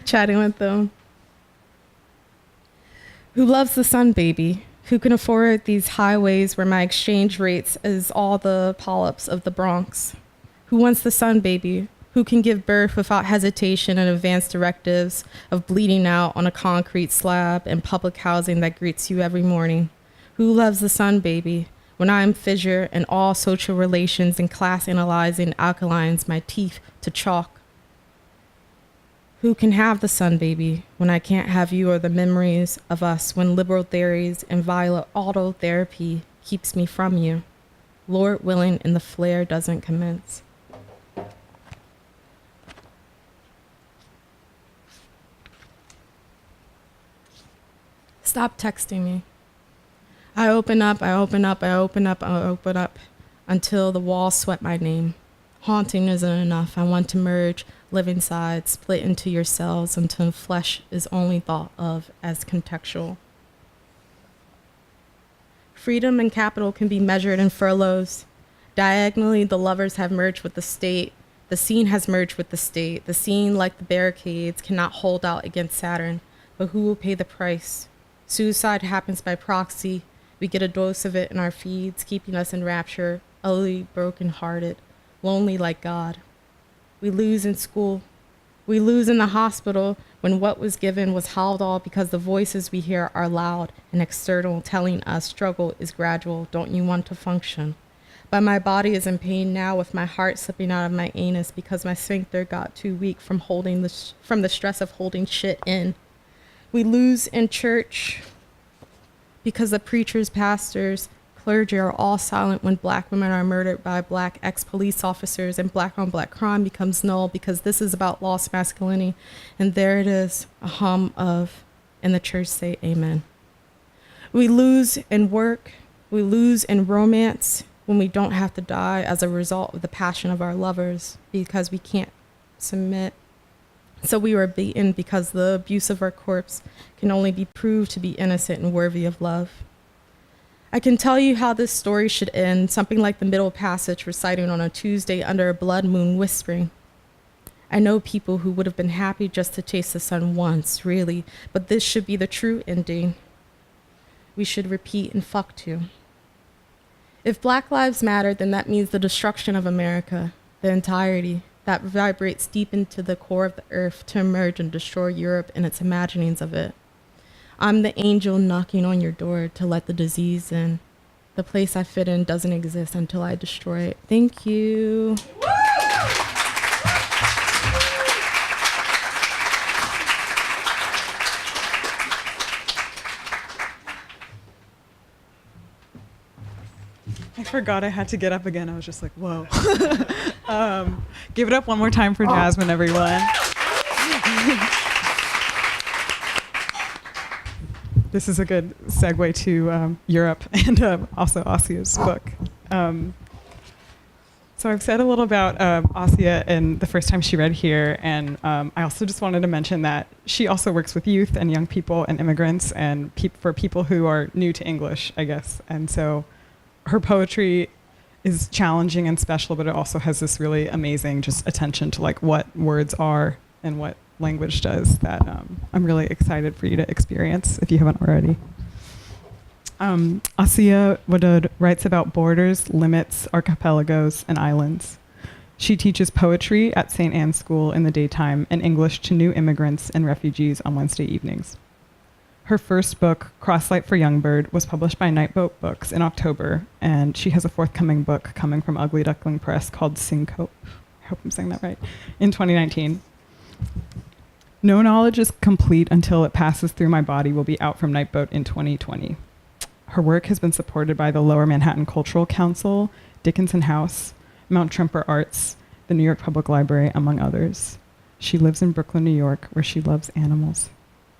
chatting with them. Who loves the sun, baby? Who can afford these highways where my exchange rates is all the polyps of the Bronx? Who wants the sun, baby? Who can give birth without hesitation and advance directives of bleeding out on a concrete slab and public housing that greets you every morning? Who loves the sun, baby? When I am fissure in all social relations and class analyzing alkalines my teeth to chalk. Who can have the sun, baby, when I can't have you or the memories of us, when liberal theories and violet autotherapy keeps me from you? Lord willing, and the flare doesn't commence. Stop texting me. I open up until the walls sweat my name. Haunting isn't enough. I want to merge, live inside, split into your cells until flesh is only thought of as contextual. Freedom and capital can be measured in furloughs. Diagonally, the lovers have merged with the state. The scene has merged with the state. The scene, like the barricades, cannot hold out against Saturn. But who will pay the price? Suicide happens by proxy. We get a dose of it in our feeds, keeping us in rapture, utterly broken-hearted, lonely like God. We lose in school. We lose in the hospital when what was given was held all because the voices we hear are loud and external, telling us struggle is gradual. Don't you want to function? But my body is in pain now with my heart slipping out of my anus because my sphincter got too weak from from the stress of holding shit in. We lose in church because the preachers, pastors, clergy are all silent when black women are murdered by black ex-police officers and black on black crime becomes null because this is about lost masculinity. And there it is, a hum of, and the church say amen. We lose in work, we lose in romance when we don't have to die as a result of the passion of our lovers because we can't submit. So we were beaten because the abuse of our corpse can only be proved to be innocent and worthy of love. I can tell you how this story should end, something like the middle passage reciting on a Tuesday under a blood moon whispering. I know people who would have been happy just to taste the sun once, really, but this should be the true ending. We should repeat and fuck too. If Black Lives Matter, then that means the destruction of America, the entirety, that vibrates deep into the core of the earth to emerge and destroy Europe and its imaginings of it. I'm the angel knocking on your door to let the disease in. The place I fit in doesn't exist until I destroy it. Thank you. I forgot I had to get up again. I was just like, whoa. Give it up one more time for Jasmine, everyone. This is a good segue to Europe and also Ossia's book. So I've said a little about Asiya and the first time she read here, and I also just wanted to mention that she also works with youth and young people and immigrants and for people who are new to English, I guess. And so her poetry is challenging and special, but it also has this really amazing just attention to like what words are and what language does that I'm really excited for you to experience if you haven't already. Asiya Wadud writes about borders, limits, archipelagos, and islands. She teaches poetry at St. Anne's School in the daytime and English to new immigrants and refugees on Wednesday evenings. Her first book, Crosslight for Youngbird, was published by Nightboat Books in October, and she has a forthcoming book coming from Ugly Duckling Press called Syncope, I hope I'm saying that right, in 2019. No Knowledge is Complete Until It Passes Through My Body will be out from Nightboat in 2020. Her work has been supported by the Lower Manhattan Cultural Council, Dickinson House, Mount Tremper Arts, the New York Public Library, among others. She lives in Brooklyn, New York, where she loves animals.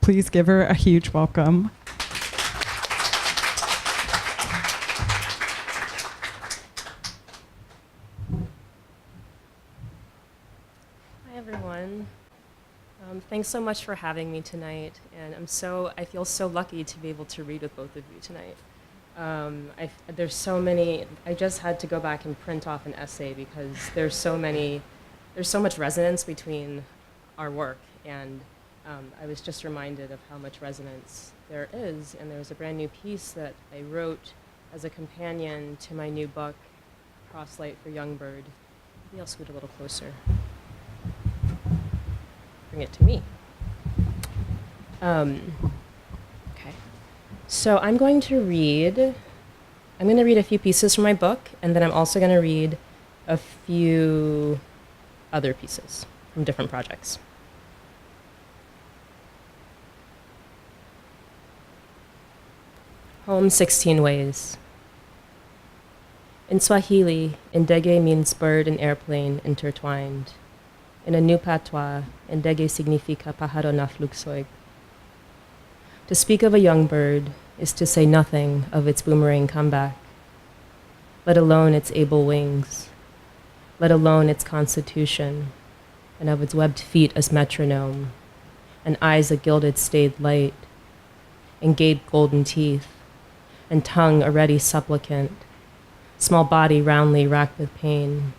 Please give her a huge welcome. Hi, everyone. Thanks so much for having me tonight, and I feel so lucky to be able to read with both of you tonight. There's so many. I just had to go back and print off an essay because there's so much resonance between our work, and I was just reminded of how much resonance there is. And there was a brand new piece that I wrote as a companion to my new book, Crosslight for Youngbird. Maybe I'll scoot a little closer. Bring it to me. Okay. So I'm going to read a few pieces from my book, and then I'm also going to read a few other pieces from different projects. Home 16 Ways. In Swahili, ndege means bird and airplane intertwined. In a new patois, ndege significa pájaro na flugzeug. To speak of a young bird is to say nothing of its boomerang comeback, let alone its able wings, let alone its constitution, and of its webbed feet as metronome, and eyes a gilded stayed light, and gate golden teeth, and tongue a ready supplicant, small body roundly racked with pain,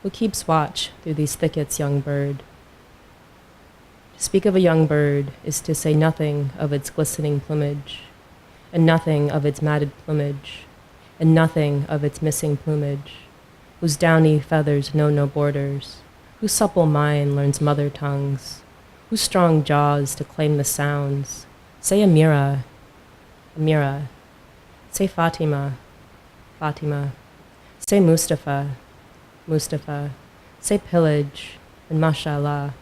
who keeps watch through these thickets, young bird. To speak of a young bird is to say nothing of its glistening plumage, and nothing of its matted plumage, and nothing of its missing plumage, whose downy feathers know no borders, whose supple mind learns mother tongues, whose strong jaws to claim the sounds. Say Amira, Amira. Say Fatima, Fatima. Say Mustafa, Mustafa. Say pillage and mashallah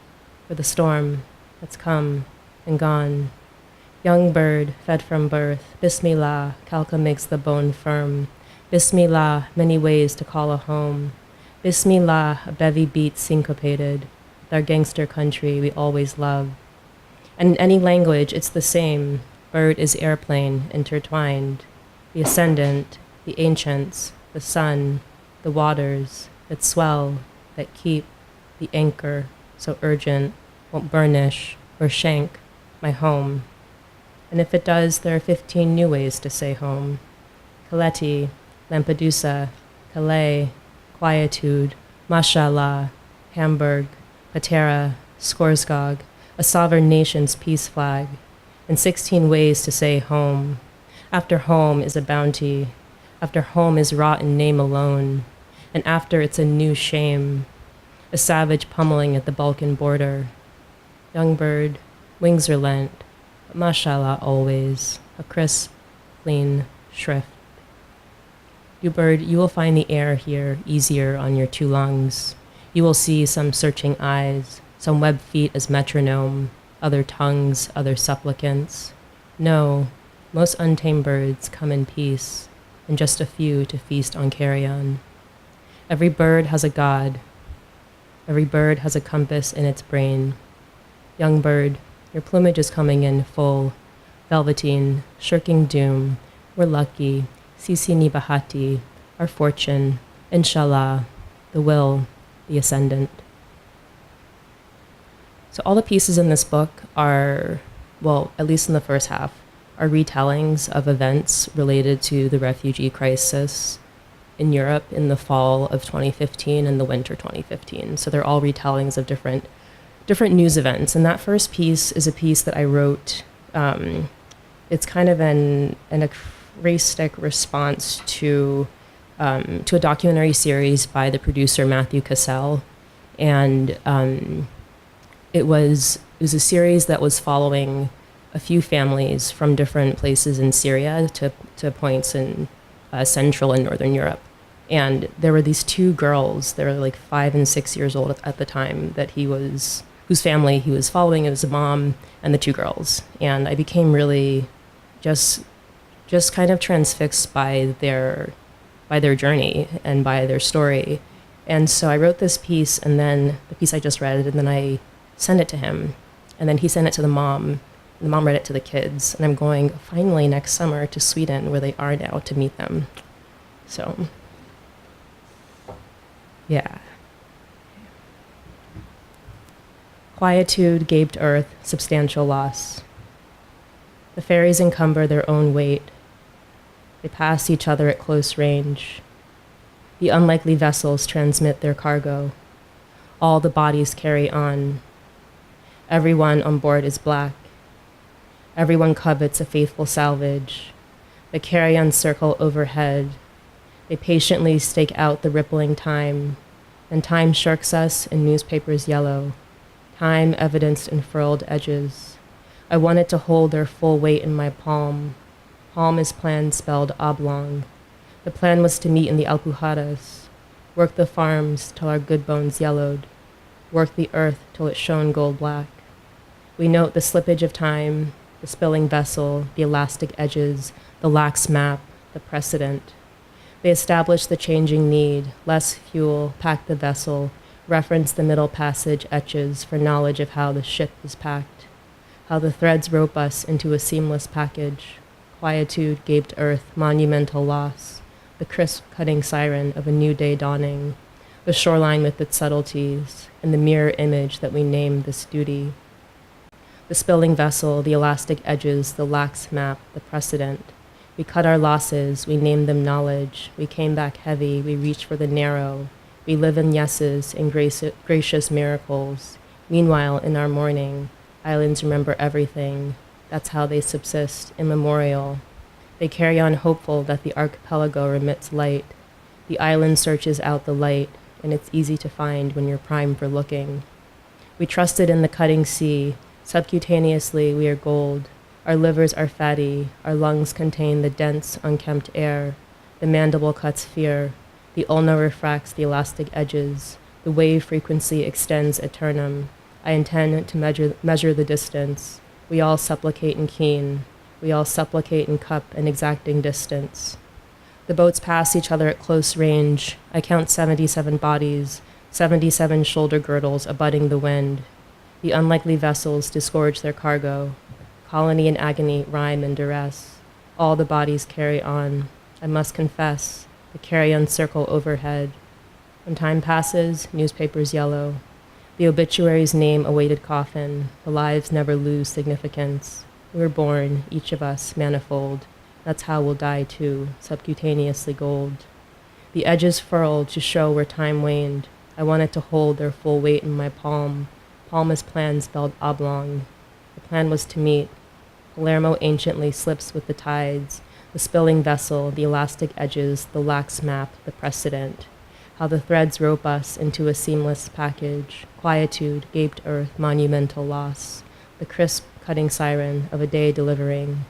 for the storm that's come and gone. Young bird fed from birth, Bismillah, Kalka makes the bone firm. Bismillah, many ways to call a home. Bismillah, a bevy beat syncopated, with our gangster country we always love. And in any language, it's the same. Bird is airplane, intertwined. The ascendant, the ancients, the sun, the waters that swell, that keep, the anchor, so urgent, won't burnish or shank my home. And if it does, there are 15 new ways to say home. Kaleti, Lampedusa, Calais, quietude, mashallah, Hamburg, Patera, Skorsgog, a sovereign nation's peace flag, and 16 ways to say home. After home is a bounty. after home is wrought in name alone, and after it's a new shame, a savage pummeling at the Balkan border. Youngbird, wings relent, but mashallah always, a crisp, clean shrift. You bird, you will find the air here easier on your two lungs. You will see some searching eyes, some web feet as metronome, other tongues, other supplicants. No, most untamed birds come in peace, and just a few to feast on carrion. Every bird has a god. Every bird has a compass in its brain. Young bird, your plumage is coming in full, velveteen, shirking doom. We're lucky. Sisi ni bahati, our fortune, inshallah, the will, the ascendant. So all the pieces in this book are, well, at least in the first half, are retellings of events related to the refugee crisis in Europe in the fall of 2015 and the winter 2015. So they're all retellings of different news events. And that first piece is a piece that I wrote. It's kind of an acrostic response to a documentary series by the producer Matthew Cassell, and it was a series that was following a few families from different places in Syria to points in Central and Northern Europe. And there were these two girls, they were like 5 and 6 years old at the time, whose family he was following. It was a mom and the two girls. And I became really just kind of transfixed by their journey and by their story. And so I wrote this piece, and then the piece I just read, and then I sent it to him. And then he sent it to the mom. The mom read it to the kids. And I'm going finally next summer to Sweden, where they are now, to meet them. So, yeah. Quietude gaped earth, substantial loss. The ferries encumber their own weight. They pass each other at close range. The unlikely vessels transmit their cargo. All the bodies carry on. Everyone on board is black. Everyone covets a faithful salvage. The carry-on circle overhead. They patiently stake out the rippling time. And time shirks us in newspapers yellow. Time evidenced in furled edges. I wanted to hold their full weight in my palm. Palm is plan spelled oblong. The plan was to meet in the Alpujarras, work the farms till our good bones yellowed, work the earth till it shone gold black. We note the slippage of time, the spilling vessel, the elastic edges, the lax map, the precedent. They establish the changing need, less fuel, pack the vessel, reference the middle passage etches for knowledge of how the ship is packed, how the threads rope us into a seamless package. Quietude gaped earth, monumental loss, the crisp cutting siren of a new day dawning, the shoreline with its subtleties, and the mirror image that we named this duty. The spilling vessel, the elastic edges, the lax map, the precedent. We cut our losses, we named them knowledge, we came back heavy, we reached for the narrow, we live in yeses and gracious miracles. Meanwhile, in our mourning, islands remember everything. That's how they subsist, immemorial. They carry on hopeful that the archipelago remits light. The island searches out the light, and it's easy to find when you're primed for looking. We trusted in the cutting sea. Subcutaneously, we are gold. Our livers are fatty. Our lungs contain the dense, unkempt air. The mandible cuts fear. The ulna refracts the elastic edges. The wave frequency extends eternum. I intend to measure the distance. We all supplicate in keen. We all supplicate in cup and exacting distance. The boats pass each other at close range. I count 77 bodies, 77 shoulder girdles abutting the wind. The unlikely vessels disgorge their cargo. Colony and agony rhyme in duress. All the bodies carry on. I must confess, the carry-on circle overhead. When time passes, newspapers yellow. The obituary's name awaited coffin. The lives never lose significance. We were born, each of us, manifold. That's how we'll die too, subcutaneously gold. The edges furled to show where time waned. I wanted to hold their full weight in my palm. Palm is plan spelled oblong. The plan was to meet. Palermo anciently slips with the tides. the spilling vessel, the elastic edges, the lax map, the precedent, how the threads rope us into a seamless package, quietude, gaped earth, monumental loss, the crisp cutting siren of a day delivering,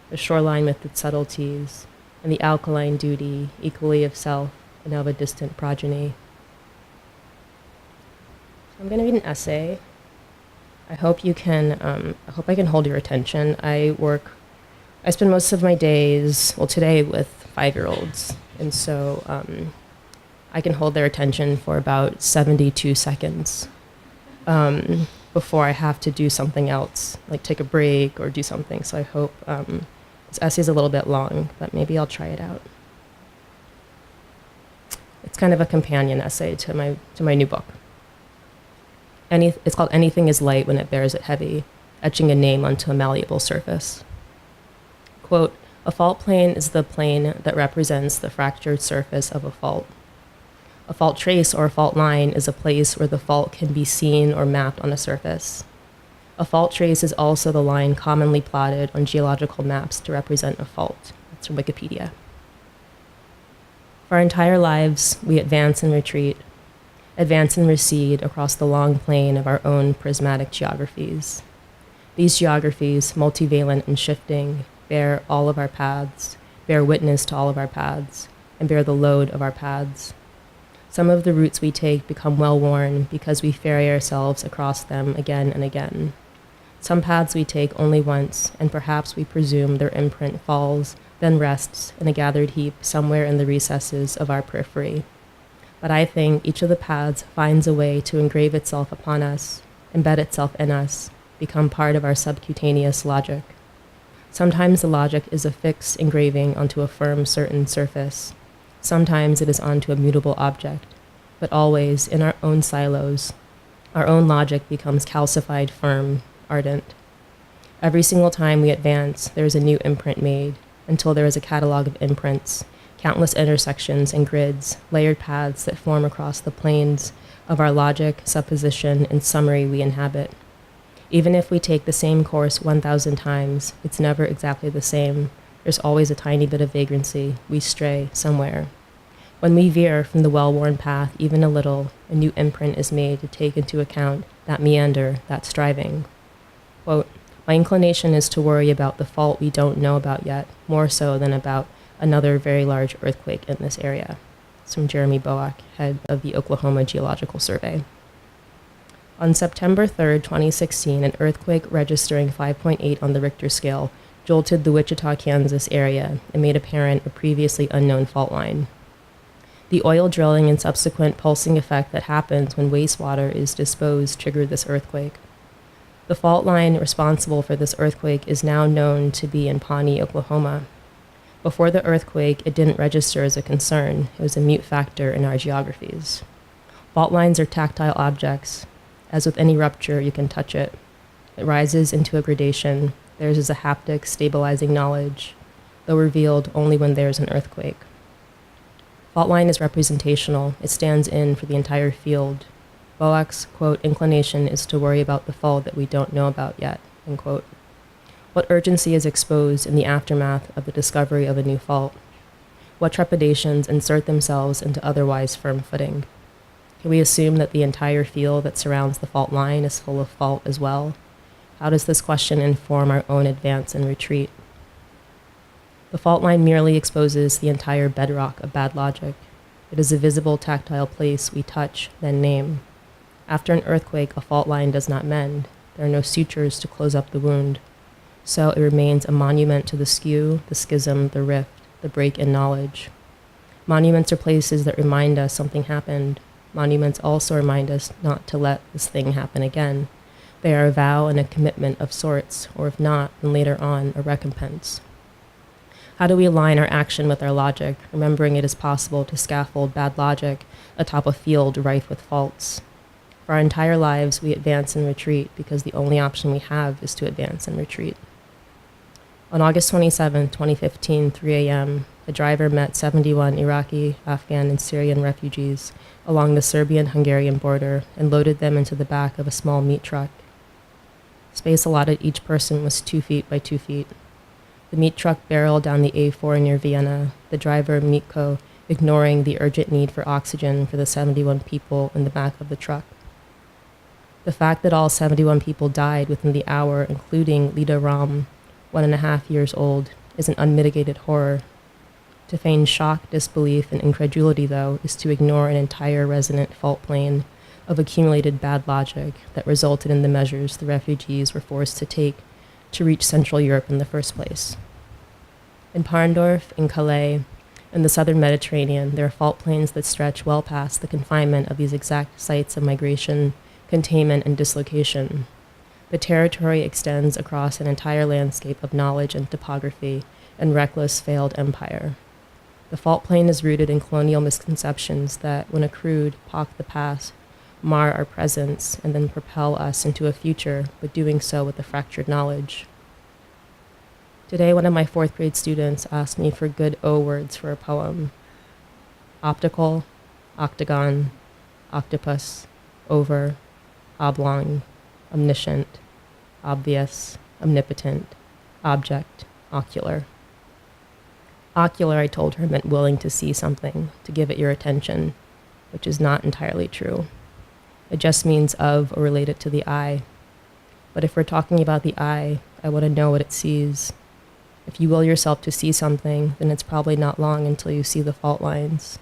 the shoreline with its subtleties, and the alkaline duty, equally of self and of a distant progeny. I'm going to read an essay. I hope I can hold your attention. I spend most of my days, well, today with 5-year-olds, and so I can hold their attention for about 72 seconds before I have to do something else, like take a break or do something. So I hope this essay is a little bit long, but maybe I'll try it out. It's kind of a companion essay to my new book. It's called Anything is Light When It Bears It Heavy, etching a name onto a malleable surface. Quote, a fault plane is the plane that represents the fractured surface of a fault. A fault trace or a fault line is a place where the fault can be seen or mapped on a surface. A fault trace is also the line commonly plotted on geological maps to represent a fault. That's from Wikipedia. For our entire lives, we advance and retreat, advance and recede across the long plane of our own prismatic geographies. These geographies, multivalent and shifting, bear all of our paths, bear witness to all of our paths, and bear the load of our paths. Some of the routes we take become well-worn because we ferry ourselves across them again and again. Some paths we take only once, and perhaps we presume their imprint falls, then rests in a gathered heap somewhere in the recesses of our periphery. But I think each of the paths finds a way to engrave itself upon us, embed itself in us, become part of our subcutaneous logic. Sometimes the logic is a fixed engraving onto a firm, certain surface. Sometimes it is onto a mutable object. But always, in our own silos, our own logic becomes calcified, firm, ardent. Every single time we advance, there is a new imprint made, until there is a catalog of imprints, countless intersections and grids, layered paths that form across the planes of our logic, supposition, and summary we inhabit. Even if we take the same course 1,000 times, it's never exactly the same. There's always a tiny bit of vagrancy. We stray somewhere. When we veer from the well-worn path even a little, a new imprint is made to take into account that meander, that striving. Quote, my inclination is to worry about the fault we don't know about yet, more so than about another very large earthquake in this area. It's from Jeremy Boak, head of the Oklahoma Geological Survey. On September 3rd, 2016, an earthquake registering 5.8 on the Richter scale jolted the Wichita, Kansas area and made apparent a previously unknown fault line. The oil drilling and subsequent pulsing effect that happens when wastewater is disposed triggered this earthquake. The fault line responsible for this earthquake is now known to be in Pawnee, Oklahoma. Before the earthquake, it didn't register as a concern. It was a mute factor in our geographies. Fault lines are tactile objects. As with any rupture, you can touch it. It rises into a gradation. Theirs is a haptic, stabilizing knowledge, though revealed only when there's an earthquake. Fault line is representational. It stands in for the entire field. Boak's, quote, inclination is to worry about the fault that we don't know about yet, end quote. What urgency is exposed in the aftermath of the discovery of a new fault? What trepidations insert themselves into otherwise firm footing? Can we assume that the entire field that surrounds the fault line is full of fault as well? How does this question inform our own advance and retreat? The fault line merely exposes the entire bedrock of bad logic. It is a visible tactile place we touch, then name. After an earthquake, a fault line does not mend. There are no sutures to close up the wound. So it remains a monument to the skew, the schism, the rift, the break in knowledge. Monuments are places that remind us something happened. Monuments also remind us not to let this thing happen again. They are a vow and a commitment of sorts, or if not, then later on, a recompense. How do we align our action with our logic, remembering it is possible to scaffold bad logic atop a field rife with faults? For our entire lives, we advance and retreat because the only option we have is to advance and retreat. On August 27, 2015, 3 a.m., a driver met 71 Iraqi, Afghan, and Syrian refugees along the Serbian-Hungarian border and loaded them into the back of a small meat truck. Space allotted each person was 2 feet by 2 feet. The meat truck barreled down the A4 near Vienna, the driver, Mikko, ignoring the urgent need for oxygen for the 71 people in the back of the truck. The fact that all 71 people died within the hour, including Lida Ram, 1.5 years old, is an unmitigated horror. To feign shock, disbelief, and incredulity, though, is to ignore an entire resonant fault plane of accumulated bad logic that resulted in the measures the refugees were forced to take to reach Central Europe in the first place. In Parndorf, in Calais, in the southern Mediterranean, there are fault planes that stretch well past the confinement of these exact sites of migration, containment, and dislocation. The territory extends across an entire landscape of knowledge and topography and reckless, failed empire. The fault plane is rooted in colonial misconceptions that, when accrued, pock the past, mar our presence, and then propel us into a future, but doing so with a fractured knowledge. Today, one of my 4th grade students asked me for good O words for a poem. Optical, octagon, octopus, over, oblong, omniscient, obvious, omnipotent, object, ocular. Ocular, I told her, meant willing to see something, to give it your attention, which is not entirely true. It just means of or related to the eye. But if we're talking about the eye, I want to know what it sees. If you will yourself to see something, then it's probably not long until you see the fault lines.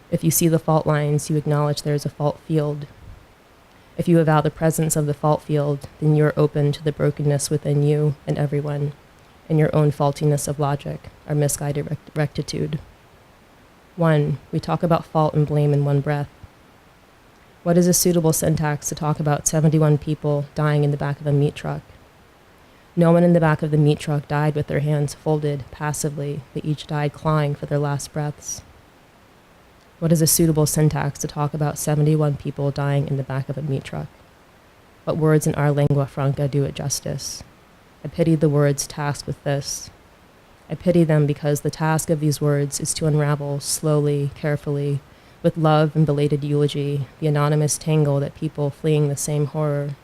If you see the fault lines, you acknowledge there is a fault field. If you avow the presence of the fault field, then you're open to the brokenness within you and everyone, and your own faultiness of logic, our misguided rectitude. 1. We talk about fault and blame in one breath. What is a suitable syntax to talk about 71 people dying in the back of a meat truck? No one in the back of the meat truck died with their hands folded passively. They each died clawing for their last breaths. What is a suitable syntax to talk about 71 people dying in the back of a meat truck? What words in our lingua franca do it justice? I pity the words tasked with this. I pity them because the task of these words is to unravel slowly, carefully, with love and belated eulogy, the anonymous tangle that people fleeing the same horror,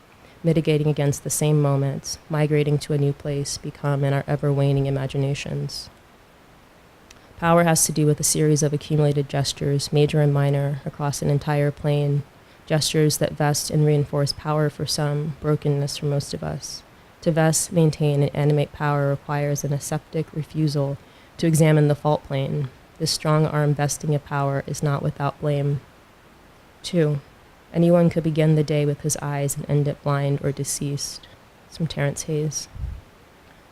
mitigating against the same moments, migrating to a new place, become in our ever-waning imaginations. Power has to do with a series of accumulated gestures, major and minor, across an entire plane, gestures that vest and reinforce power for some, brokenness for most of us. To vest, maintain, and animate power requires an aseptic refusal to examine the fault plane. This strong arm vesting of power is not without blame. 2. Anyone could begin the day with his eyes and end it blind or deceased. It's from Terence Hayes.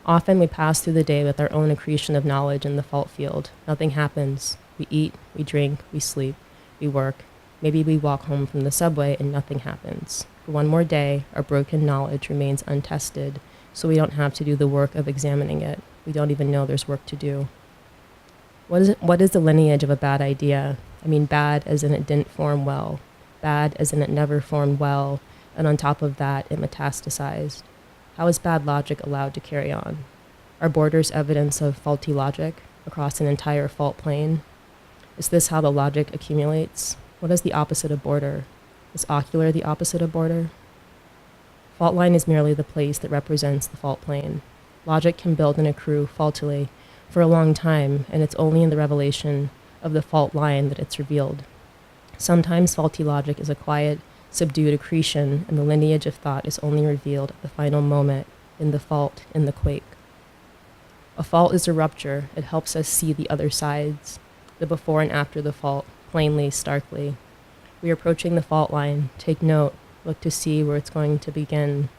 Often we pass through the day with our own accretion of knowledge in the fault field. Nothing happens. We eat, we drink, we sleep, we work. Maybe we walk home from the subway and nothing happens. For one more day, our broken knowledge remains untested, so we don't have to do the work of examining it. We don't even know there's work to do. What is the lineage of a bad idea? I mean bad as in it didn't form well, bad as in it never formed well, and on top of that, it metastasized. How is bad logic allowed to carry on? Are borders evidence of faulty logic across an entire fault plane? Is this how the logic accumulates? What is the opposite of border? Is ocular the opposite of border? Fault line is merely the place that represents the fault plane. Logic can build and accrue faultily for a long time, and it's only in the revelation of the fault line that it's revealed. Sometimes faulty logic is a quiet, subdued accretion, and the lineage of thought is only revealed at the final moment, in the fault, in the quake. A fault is a rupture. It helps us see the other sides, the before and after the fault, plainly, starkly. We are approaching the fault line. Take note. Look to see where it's going to begin.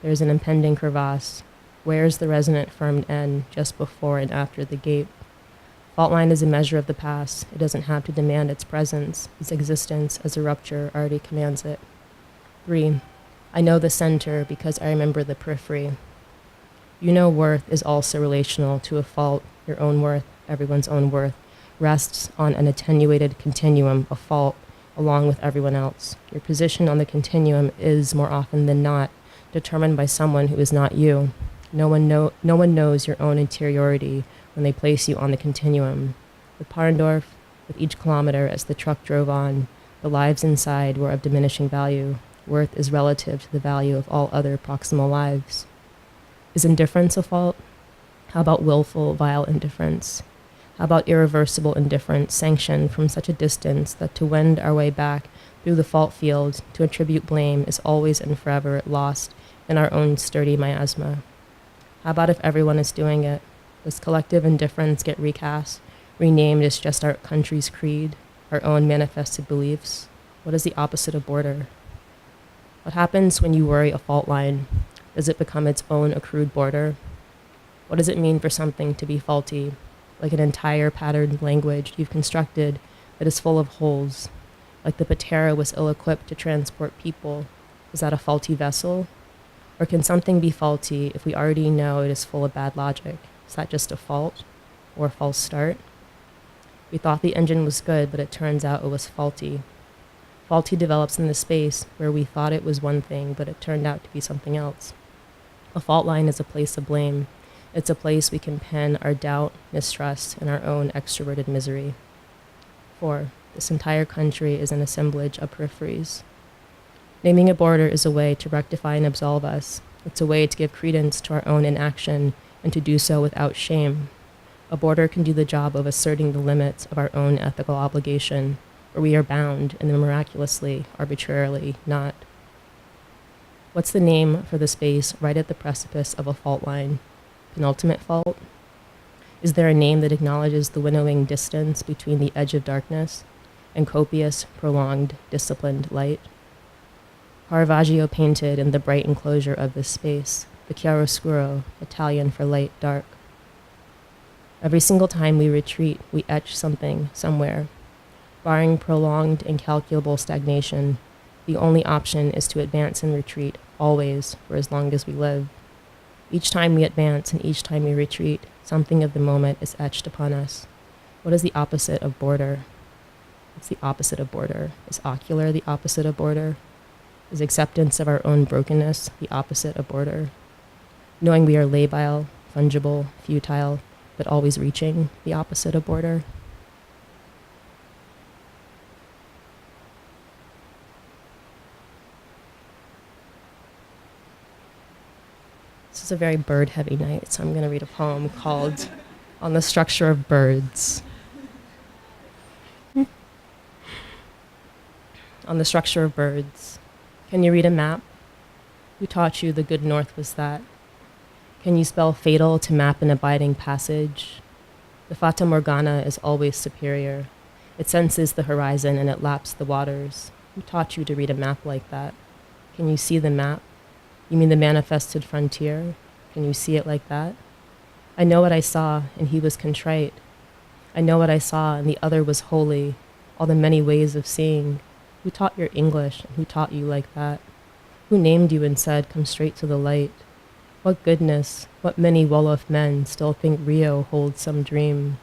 There's an impending crevasse. Where's the resonant firmed end, just before and after the gate? Fault line is a measure of the past. It doesn't have to demand its presence. Its existence as a rupture already commands it. 3. I know the center because I remember the periphery. You know worth is also relational to a fault. Your own worth, everyone's own worth, rests on an attenuated continuum of fault along with everyone else. Your position on the continuum is, more often than not, determined by someone who is not you. No one knows your own interiority when they place you on the continuum. With Parndorf, with each kilometer as the truck drove on, the lives inside were of diminishing value. Worth is relative to the value of all other proximal lives. Is indifference a fault? How about willful, vile indifference? How about irreversible indifference sanctioned from such a distance that to wend our way back through the fault field to attribute blame is always and forever lost in our own sturdy miasma? How about if everyone is doing it? Does collective indifference get recast, renamed as just our country's creed, our own manifested beliefs? What is the opposite of border? What happens when you worry a fault line? Does it become its own accrued border? What does it mean for something to be faulty, like an entire patterned language you've constructed that is full of holes, like the patera was ill-equipped to transport people? Is that a faulty vessel? Or can something be faulty if we already know it is full of bad logic? Is that just a fault or a false start? We thought the engine was good, but it turns out it was faulty. Faulty develops in the space where we thought it was one thing, but it turned out to be something else. A fault line is a place of blame. It's a place we can pen our doubt, mistrust, and our own extroverted misery. 4. This entire country is an assemblage of peripheries. Naming a border is a way to rectify and absolve us. It's a way to give credence to our own inaction and to do so without shame. A border can do the job of asserting the limits of our own ethical obligation, where we are bound and then miraculously, arbitrarily not. What's the name for the space right at the precipice of a fault line? Penultimate fault? Is there a name that acknowledges the winnowing distance between the edge of darkness and copious, prolonged, disciplined light? Caravaggio painted in the bright enclosure of this space, the chiaroscuro, Italian for light, dark. Every single time we retreat, we etch something, somewhere. Barring prolonged, incalculable stagnation, the only option is to advance and retreat, always, for as long as we live. Each time we advance and each time we retreat, something of the moment is etched upon us. What is the opposite of border? What's the opposite of border? Is ocular the opposite of border? Is acceptance of our own brokenness the opposite of border? Knowing we are labile, fungible, futile, but always reaching the opposite of border? This is a very bird-heavy night, so I'm going to read a poem called On the Structure of Birds. On the structure of birds. Can you read a map? Who taught you the good north was that? Can you spell fatal to map an abiding passage? The Fata Morgana is always superior. It senses the horizon and it laps the waters. Who taught you to read a map like that? Can you see the map? You mean the manifested frontier? Can you see it like that? I know what I saw, and he was contrite. I know what I saw, and the other was holy. All the many ways of seeing. Who taught your English, and who taught you like that? Who named you and said, come straight to the light? What goodness, what many Wolof men still think Rio holds some dream?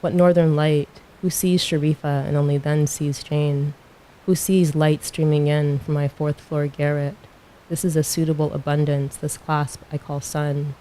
What northern light? Who sees Sharifa and only then sees Jane? Who sees light streaming in from my fourth floor garret? This is a suitable abundance, this clasp I call sun.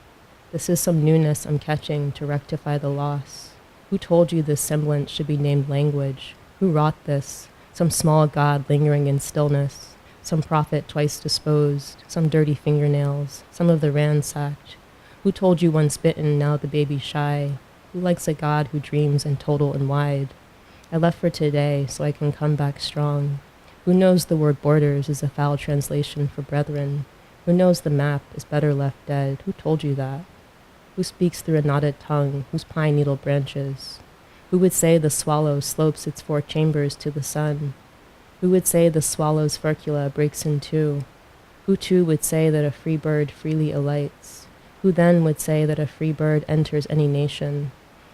This is some newness I'm catching to rectify the loss. Who told you this semblance should be named language? Who wrought this? Some small god lingering in stillness, some prophet twice disposed, some dirty fingernails, some of the ransacked. Who told you once bitten, now the baby shy? Who likes a god who dreams in total and wide? I left for today so I can come back strong. Who knows the word borders is a foul translation for brethren? Who knows the map is better left dead? Who told you that? Who speaks through a knotted tongue? Whose pine needle branches? Who would say the swallow slopes its four chambers to the sun? Who would say the swallow's furcula breaks in two? Who too would say that a free bird freely alights? Who then would say that a free bird enters any nation?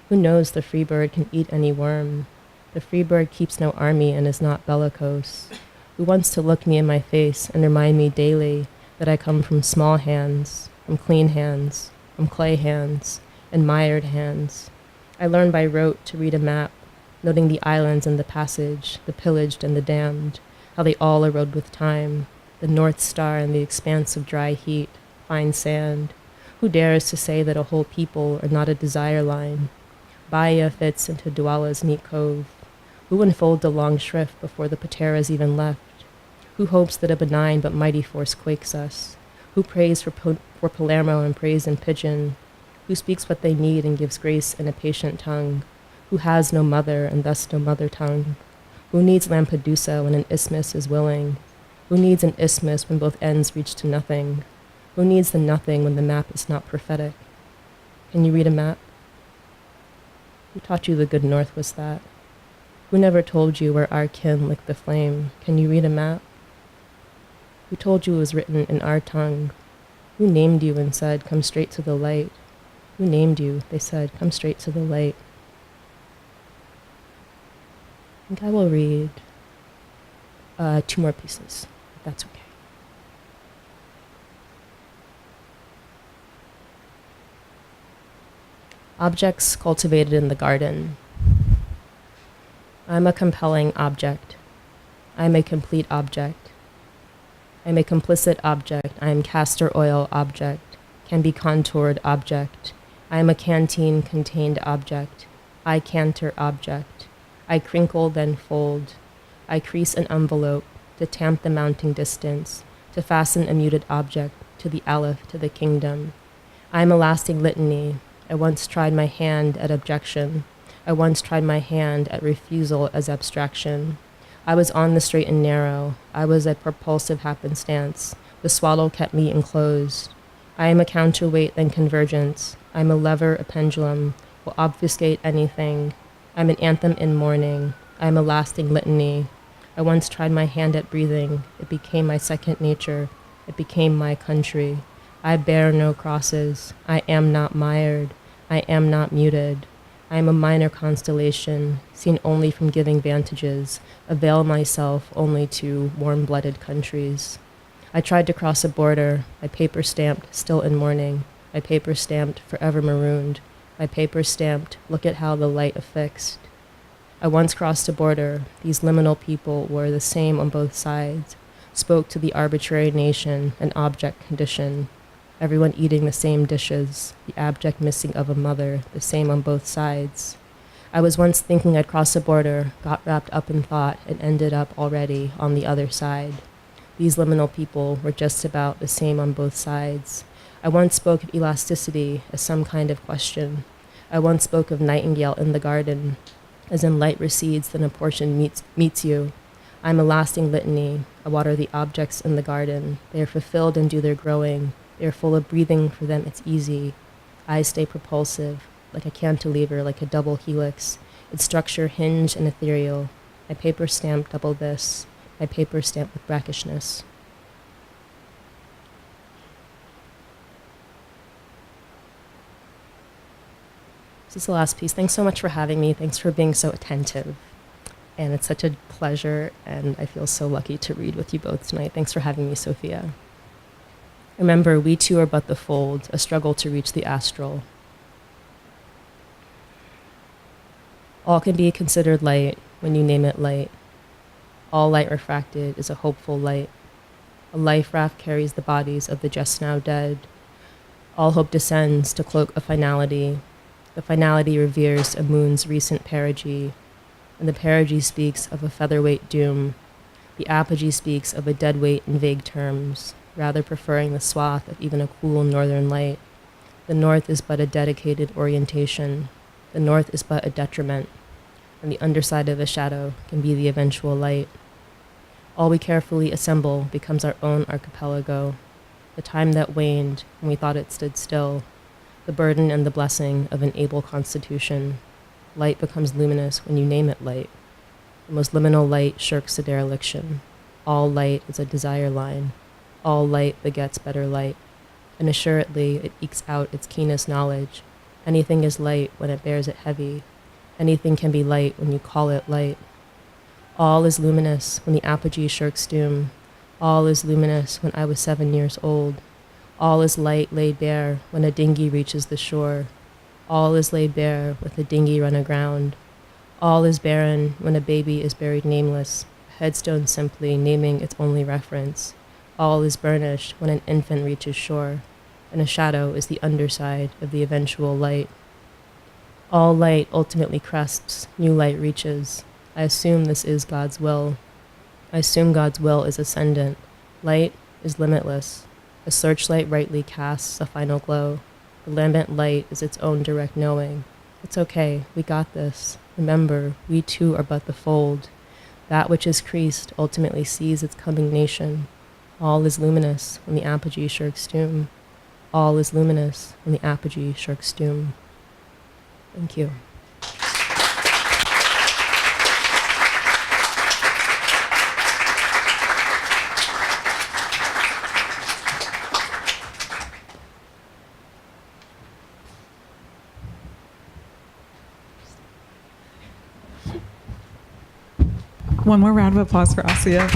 Who knows the free bird can eat any worm? The free bird keeps no army and is not bellicose. Who wants to look me in my face and remind me daily that I come from small hands, from clean hands, from clay hands, and mired hands. I learned by rote to read a map, noting the islands and the passage, the pillaged and the damned, how they all erode with time, the North Star and the expanse of dry heat, fine sand. Who dares to say that a whole people are not a desire line? Bahia fits into Douala's neat cove. Who unfolds a long shrift before the pateras even left? Who hopes that a benign but mighty force quakes us? Who prays for Palermo and prays in pidgin? who speaks what they need and gives grace in a patient tongue, who has no mother and thus no mother tongue, who needs Lampedusa when an isthmus is willing, who needs an isthmus when both ends reach to nothing, who needs the nothing when the map is not prophetic. Can you read a map? Who taught you the good north was that? Who never told you where our kin licked the flame? Can you read a map? Who told you it was written in our tongue? Who named you and said, come straight to the light? Who named you? They said, come straight to the light. I think I will read 2 more pieces, if that's okay. Objects cultivated in the garden. I'm a compelling object. I'm a complete object. I'm a complicit object. I am castor oil object. Can be contoured object. I am a canteen contained object. I canter object. I crinkle then fold. I crease an envelope to tamp the mounting distance, to fasten a muted object to the aleph to the kingdom. I am a lasting litany. I once tried my hand at objection. I once tried my hand at refusal as abstraction. I was on the straight and narrow. I was a propulsive happenstance. The swaddle kept me enclosed. I am a counterweight then convergence. I am a lever, a pendulum, will obfuscate anything. I am an anthem in mourning. I am a lasting litany. I once tried my hand at breathing. It became my second nature. It became my country. I bear no crosses. I am not mired. I am not muted. I am a minor constellation, seen only from giving vantages, avail myself only to warm-blooded countries. I tried to cross a border, my paper stamped, still in mourning, my paper stamped, forever marooned, my paper stamped, look at how the light affixed. I once crossed a border, these liminal people were the same on both sides, spoke to the arbitrary nation, an object condition, everyone eating the same dishes, the abject missing of a mother, the same on both sides. I was once thinking I'd cross a border, got wrapped up in thought, and ended up already on the other side. These liminal people were just about the same on both sides. I once spoke of elasticity as some kind of question. I once spoke of nightingale in the garden, as in light recedes, then a portion meets you. I am a lasting litany. I water the objects in the garden. They are fulfilled and do their growing. They are full of breathing, for them it's easy. I stay propulsive, like a cantilever, like a double helix, its structure hinged and ethereal. My paper stamp double this, my paper stamp with brackishness. This is the last piece. Thanks so much for having me. Thanks for being so attentive. And it's such a pleasure, and I feel so lucky to read with you both tonight. Thanks for having me, Sophia. Remember, we too are but the fold, a struggle to reach the astral. All can be considered light when you name it light. All light refracted is a hopeful light. A life raft carries the bodies of the just now dead. All hope descends to cloak a finality. The finality reveres a moon's recent perigee, and the perigee speaks of a featherweight doom. The apogee speaks of a dead weight in vague terms, rather preferring the swath of even a cool northern light. The north is but a dedicated orientation. The north is but a detriment, and the underside of a shadow can be the eventual light. All we carefully assemble becomes our own archipelago, the time that waned when we thought it stood still, the burden and the blessing of an able constitution. Light becomes luminous when you name it light. The most liminal light shirks the dereliction. All light is a desire line. All light begets better light, and assuredly it ekes out its keenest knowledge. Anything is light when it bears it heavy. Anything can be light when you call it light. All is luminous when the apogee shirks doom. All is luminous when I was 7 years old. All is light laid bare when a dinghy reaches the shore. All is laid bare with a dinghy run aground. All is barren when a baby is buried nameless, a headstone simply naming its only reference. All is burnished when an infant reaches shore, and a shadow is the underside of the eventual light. All light ultimately crests, new light reaches. I assume this is God's will. I assume God's will is ascendant. Light is limitless. A searchlight rightly casts a final glow. The lambent light is its own direct knowing. It's okay, we got this. Remember, we too are but the fold. That which is creased ultimately sees its coming nation. All is luminous when the apogee shirks doom. All is luminous when the apogee shirks doom. Thank you. One more round of applause for Asiya.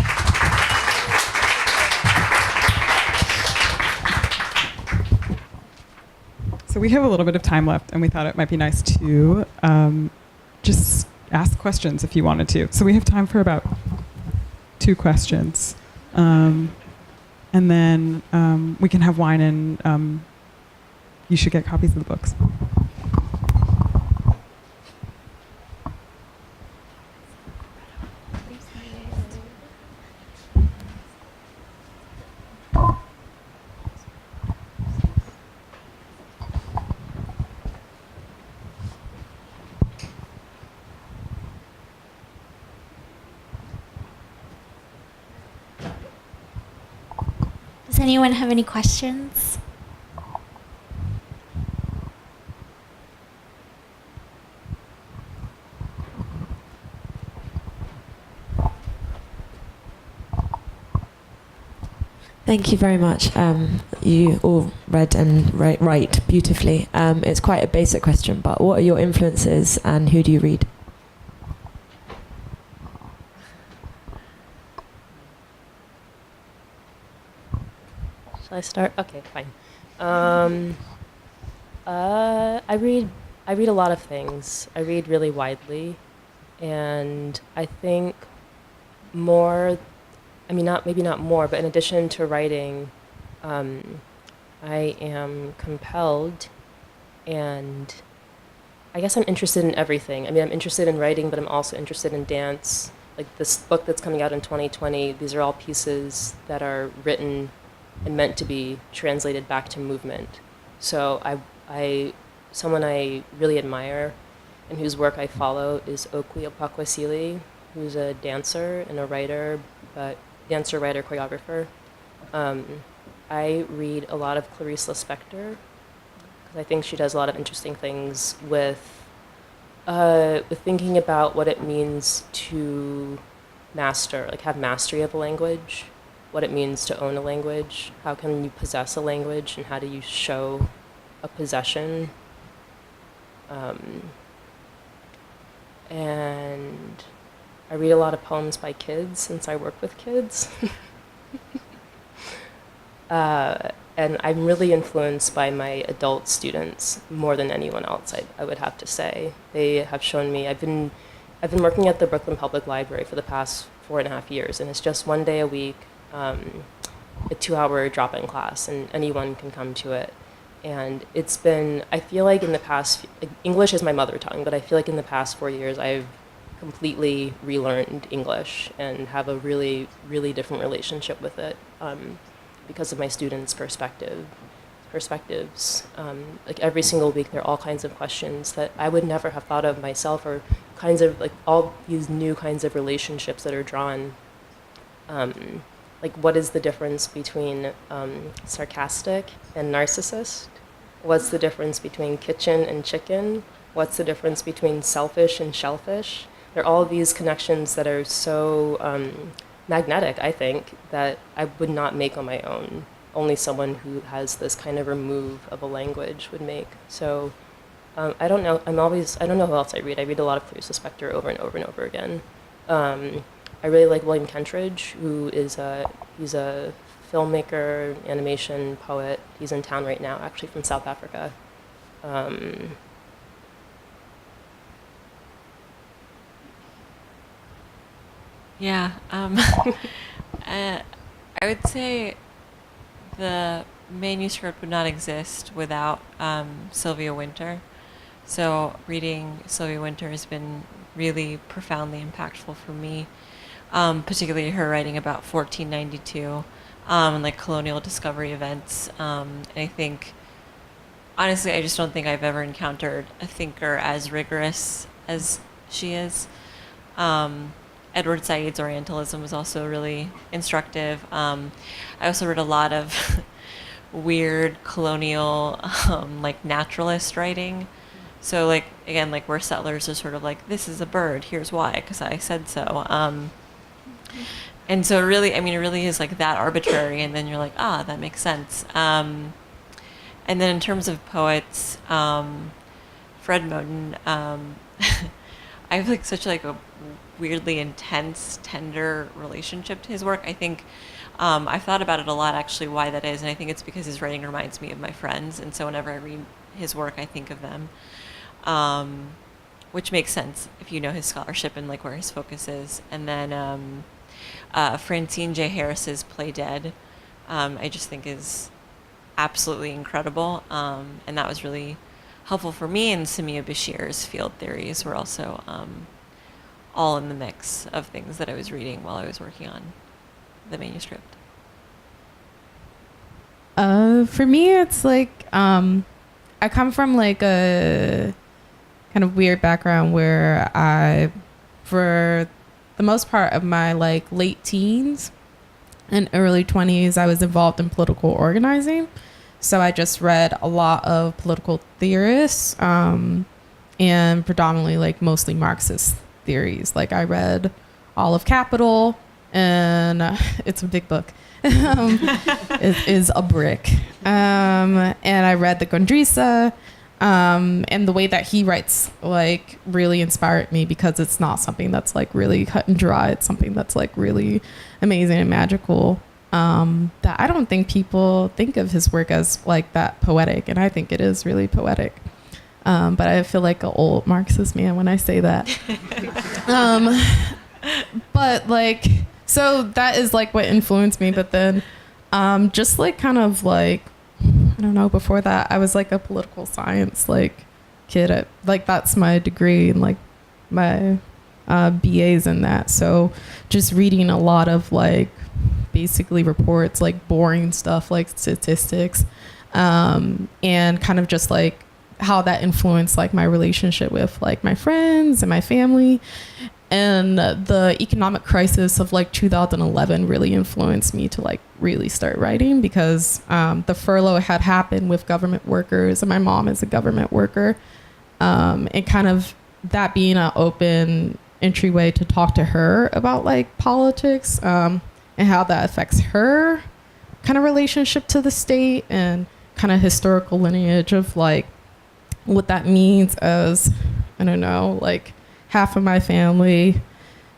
So we have a little bit of time left, and we thought it might be nice to just ask questions if you wanted to. So we have time for about 2 questions. And then we can have wine, and you should get copies of the books. Does anyone have any questions? Thank you very much. You all read and write beautifully. It's quite a basic question, but what are your influences and who do you read? Shall I start? Okay, fine. I read a lot of things. I read really widely, and I think more. I mean, maybe not more, but in addition to writing, I am compelled, and I guess I'm interested in everything. I mean, I'm interested in writing, but I'm also interested in dance. Like this book that's coming out in 2020, these are all pieces that are written and meant to be translated back to movement. So someone I really admire and whose work I follow is Okwi Opakwasili, who's a dancer and a writer, but dancer, writer, choreographer. I read a lot of Clarice Lispector, because I think she does a lot of interesting things with thinking about what it means to master, like have mastery of a language, what it means to own a language, how can you possess a language, and how do you show a possession. And I read a lot of poems by kids since I work with kids. And I'm really influenced by my adult students more than anyone else, I would have to say. They have shown me, I've been working at the Brooklyn Public Library for the past 4.5 years, and it's just one day a week, a 2-hour drop-in class, and anyone can come to it. And it's been, I feel like in the past, English is my mother tongue, but I feel like in the past 4 years I've completely relearned English and have a really, really different relationship with it because of my students' perspectives. Like every single week there are all kinds of questions that I would never have thought of myself, or kinds of like all these new kinds of relationships that are drawn. Like what is the difference between sarcastic and narcissist? What's the difference between kitchen and chicken? What's the difference between selfish and shellfish? There are all these connections that are so magnetic, I think, that I would not make on my own. Only someone who has this kind of remove of a language would make. So I don't know. I don't know who else I read. I read a lot of Clarice Lispector over and over and over again. I really like William Kentridge, who is he's a filmmaker, animation poet. He's in town right now, actually from South Africa. Yeah, I would say the manuscript would not exist without Sylvia Wynter. So reading Sylvia Wynter has been really profoundly impactful for me, particularly her writing about 1492 and like colonial discovery events. And I think honestly, I just don't think I've ever encountered a thinker as rigorous as she is. Edward Said's Orientalism was also really instructive. I also read a lot of weird colonial, like naturalist writing. So like, again, like where settlers are sort of like, this is a bird, here's why, because I said so. And so really, I mean, it really is like that arbitrary, and then you're like, ah, that makes sense. And then in terms of poets, Fred Moten, I have like such like a weirdly intense, tender relationship to his work. I think I've thought about it a lot, actually, why that is, and I think it's because his writing reminds me of my friends, and so whenever I read his work, I think of them, which makes sense if you know his scholarship and like where his focus is. And then Francine J. Harris's Play Dead, I just think is absolutely incredible, and that was really helpful for me. And Samia Bashir's field theories were also all in the mix of things that I was reading while I was working on the manuscript. For me, it's like I come from like a kind of weird background where I, for the most part of my like late teens and early 20s, I was involved in political organizing. So I just read a lot of political theorists, and predominantly like mostly Marxist theories. Like I read all of Capital, and it's a big book. It is a brick. And I read the Gondrisa, and the way that he writes like really inspired me, because it's not something that's like really cut and dry. It's something that's like really amazing and magical. That I don't think people think of his work as like that poetic, and I think it is really poetic. But I feel like an old Marxist man when I say that. But like, so that is like what influenced me. But then just like kind of like, I don't know, before that I was like a political science like kid. Like that's my degree, and like my BA's in that. So just reading a lot of like basically reports, like boring stuff like statistics, and kind of just like how that influenced like my relationship with like my friends and my family. And the economic crisis of like 2011 really influenced me to like really start writing, because the furlough had happened with government workers, and my mom is a government worker, and kind of that being an open entryway to talk to her about like politics, and how that affects her kind of relationship to the state, and kind of historical lineage of like what that means as, I don't know, like half of my family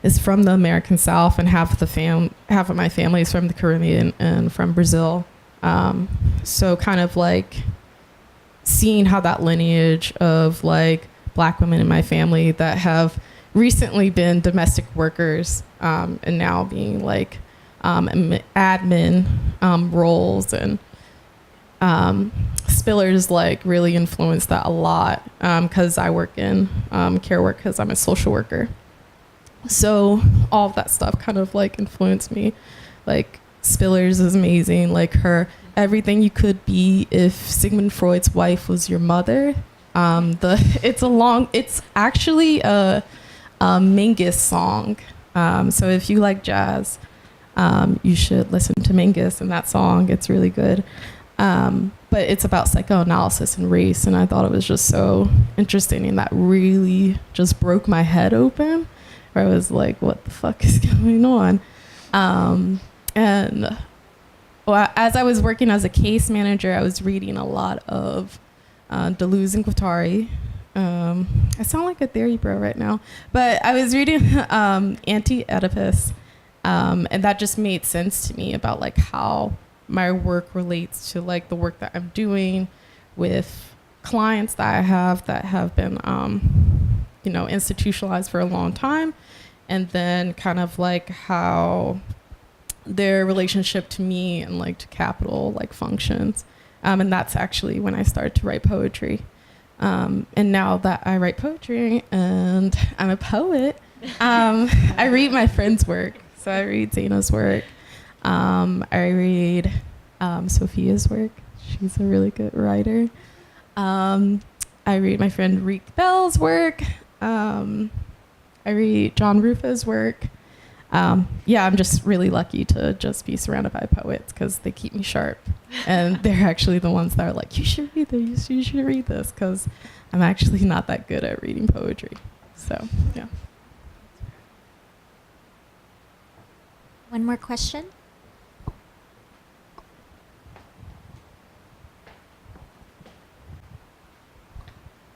is from the American South, and half of my family is from the Caribbean and from Brazil. So kind of like seeing how that lineage of like Black women in my family that have recently been domestic workers, and now being like admin roles, and Spillers like really influenced that a lot, because I work in care work because I'm a social worker. So all of that stuff kind of like influenced me. Like Spillers is amazing. Like her Everything You Could Be If Sigmund Freud's Wife Was Your Mother. It's actually a Mingus song. So if you like jazz, you should listen to Mingus and that song. It's really good. But it's about psychoanalysis and race, and I thought it was just so interesting, and that really just broke my head open, where I was like, what the fuck is going on? And as I was working as a case manager, I was reading a lot of Deleuze and Guattari. I sound like a theory bro right now, but I was reading Anti-Oedipus, and that just made sense to me about like how my work relates to like the work that I'm doing with clients that I have that have been, institutionalized for a long time, and then kind of like how their relationship to me and like to capital like functions. And that's actually when I started to write poetry. And now that I write poetry and I'm a poet, I read my friends' work. So I read Zaina's work. I read Sophia's work. She's a really good writer. I read my friend Reek Bell's work. I read John Rufa's work. Yeah, I'm just really lucky to just be surrounded by poets because they keep me sharp. And they're actually the ones that are like, you should read this, you should read this, because I'm actually not that good at reading poetry. So, yeah. One more question.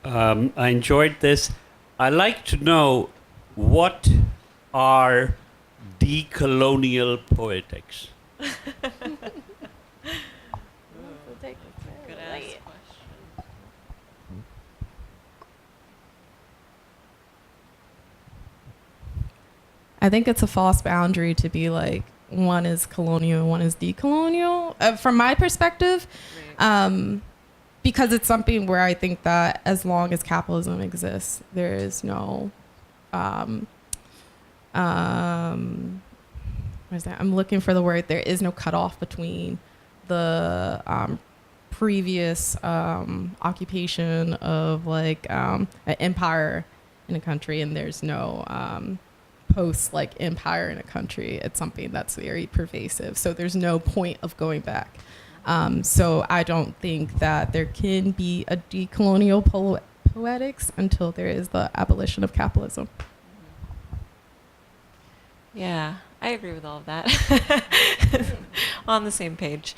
I enjoyed this. I'd like to know, what are decolonial poetics? Good ass question. I think it's a false boundary to be like, one is colonial and one is decolonial. From my perspective, Right. because it's something where I think that as long as capitalism exists, there is no, what is that? I'm looking for the word. There is no cutoff between the previous occupation of like an empire in a country, and there's no post like empire in a country. It's something that's very pervasive. So there's no point of going back. So I don't think that there can be a decolonial poetics until there is the abolition of capitalism. Yeah, I agree with all of that. On the same page.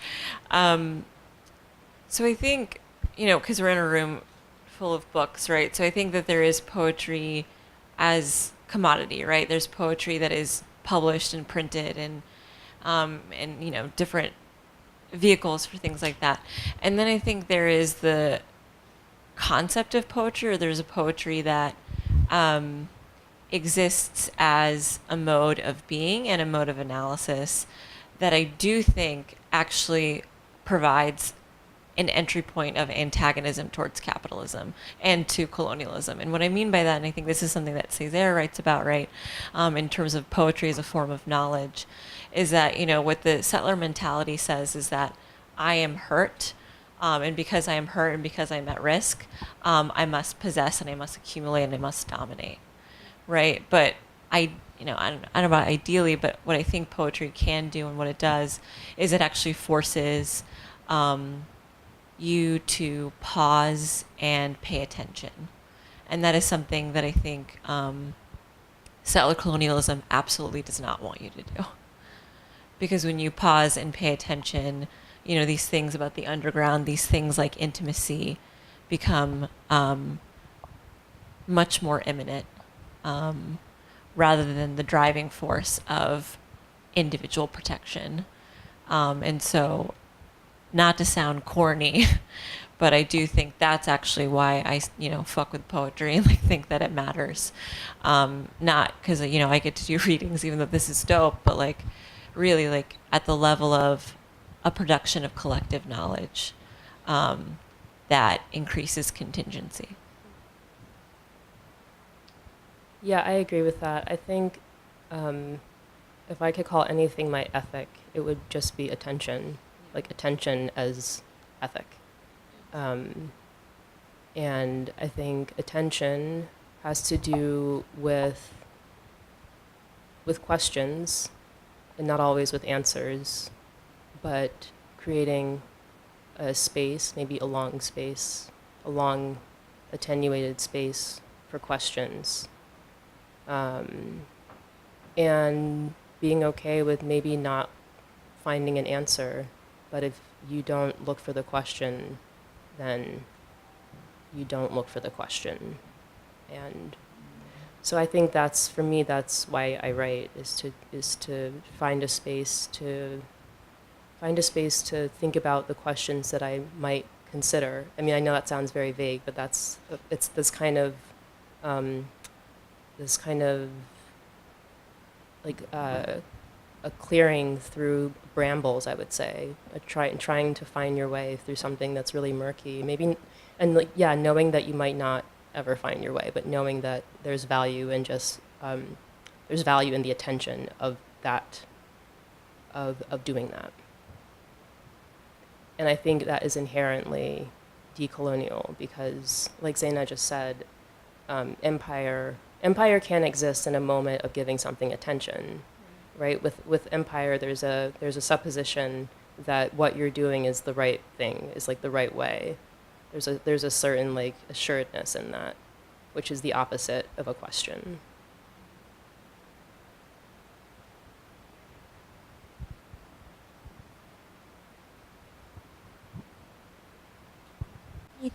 So I think, because we're in a room full of books, right? So I think that there is poetry as commodity, right? There's poetry that is published and printed and different vehicles for things like that. And then I think there is the concept of poetry, or there's a poetry that exists as a mode of being and a mode of analysis that I do think actually provides an entry point of antagonism towards capitalism and to colonialism. And what I mean by that, and I think this is something that Césaire writes about, right, in terms of poetry as a form of knowledge, is that, what the settler mentality says is that I am hurt, and because I am hurt and because I'm at risk, I must possess and I must accumulate and I must dominate, right? But I don't know about ideally, but what I think poetry can do and what it does is it actually forces you to pause and pay attention. And that is something that I think settler colonialism absolutely does not want you to do. Because when you pause and pay attention, these things about the underground, these things like intimacy become much more imminent, rather than the driving force of individual protection. And so, not to sound corny, but I do think that's actually why I, fuck with poetry and think that it matters. Not because, I get to do readings, even though this is dope, but really at the level of a production of collective knowledge that increases contingency. Yeah, I agree with that. I think if I could call anything my ethic, it would just be attention, attention as ethic. And I think attention has to do with questions, and not always with answers, but creating a space, maybe a long space, a long attenuated space for questions. And being okay with maybe not finding an answer, but if you don't look for the question, then you don't look for the question. And so I think that's, for me, that's why I write, is to find a space to think about the questions that I might consider. I mean, I know that sounds very vague, but it's this kind of a clearing through brambles, I would say, trying to find your way through something that's really murky, maybe, and knowing that you might not ever find your way, but knowing that there's value in there's value in the attention of that, of doing that. And I think that is inherently decolonial because, like Zaina just said, empire can't exist in a moment of giving something attention, right? With empire, there's a supposition that what you're doing is the right thing, is like the right way. There's a certain like assuredness in that, which is the opposite of a question.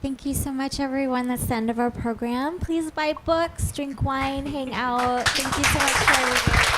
Thank you so much, everyone. That's the end of our program. Please buy books, drink wine, hang out. Thank you so much for everything.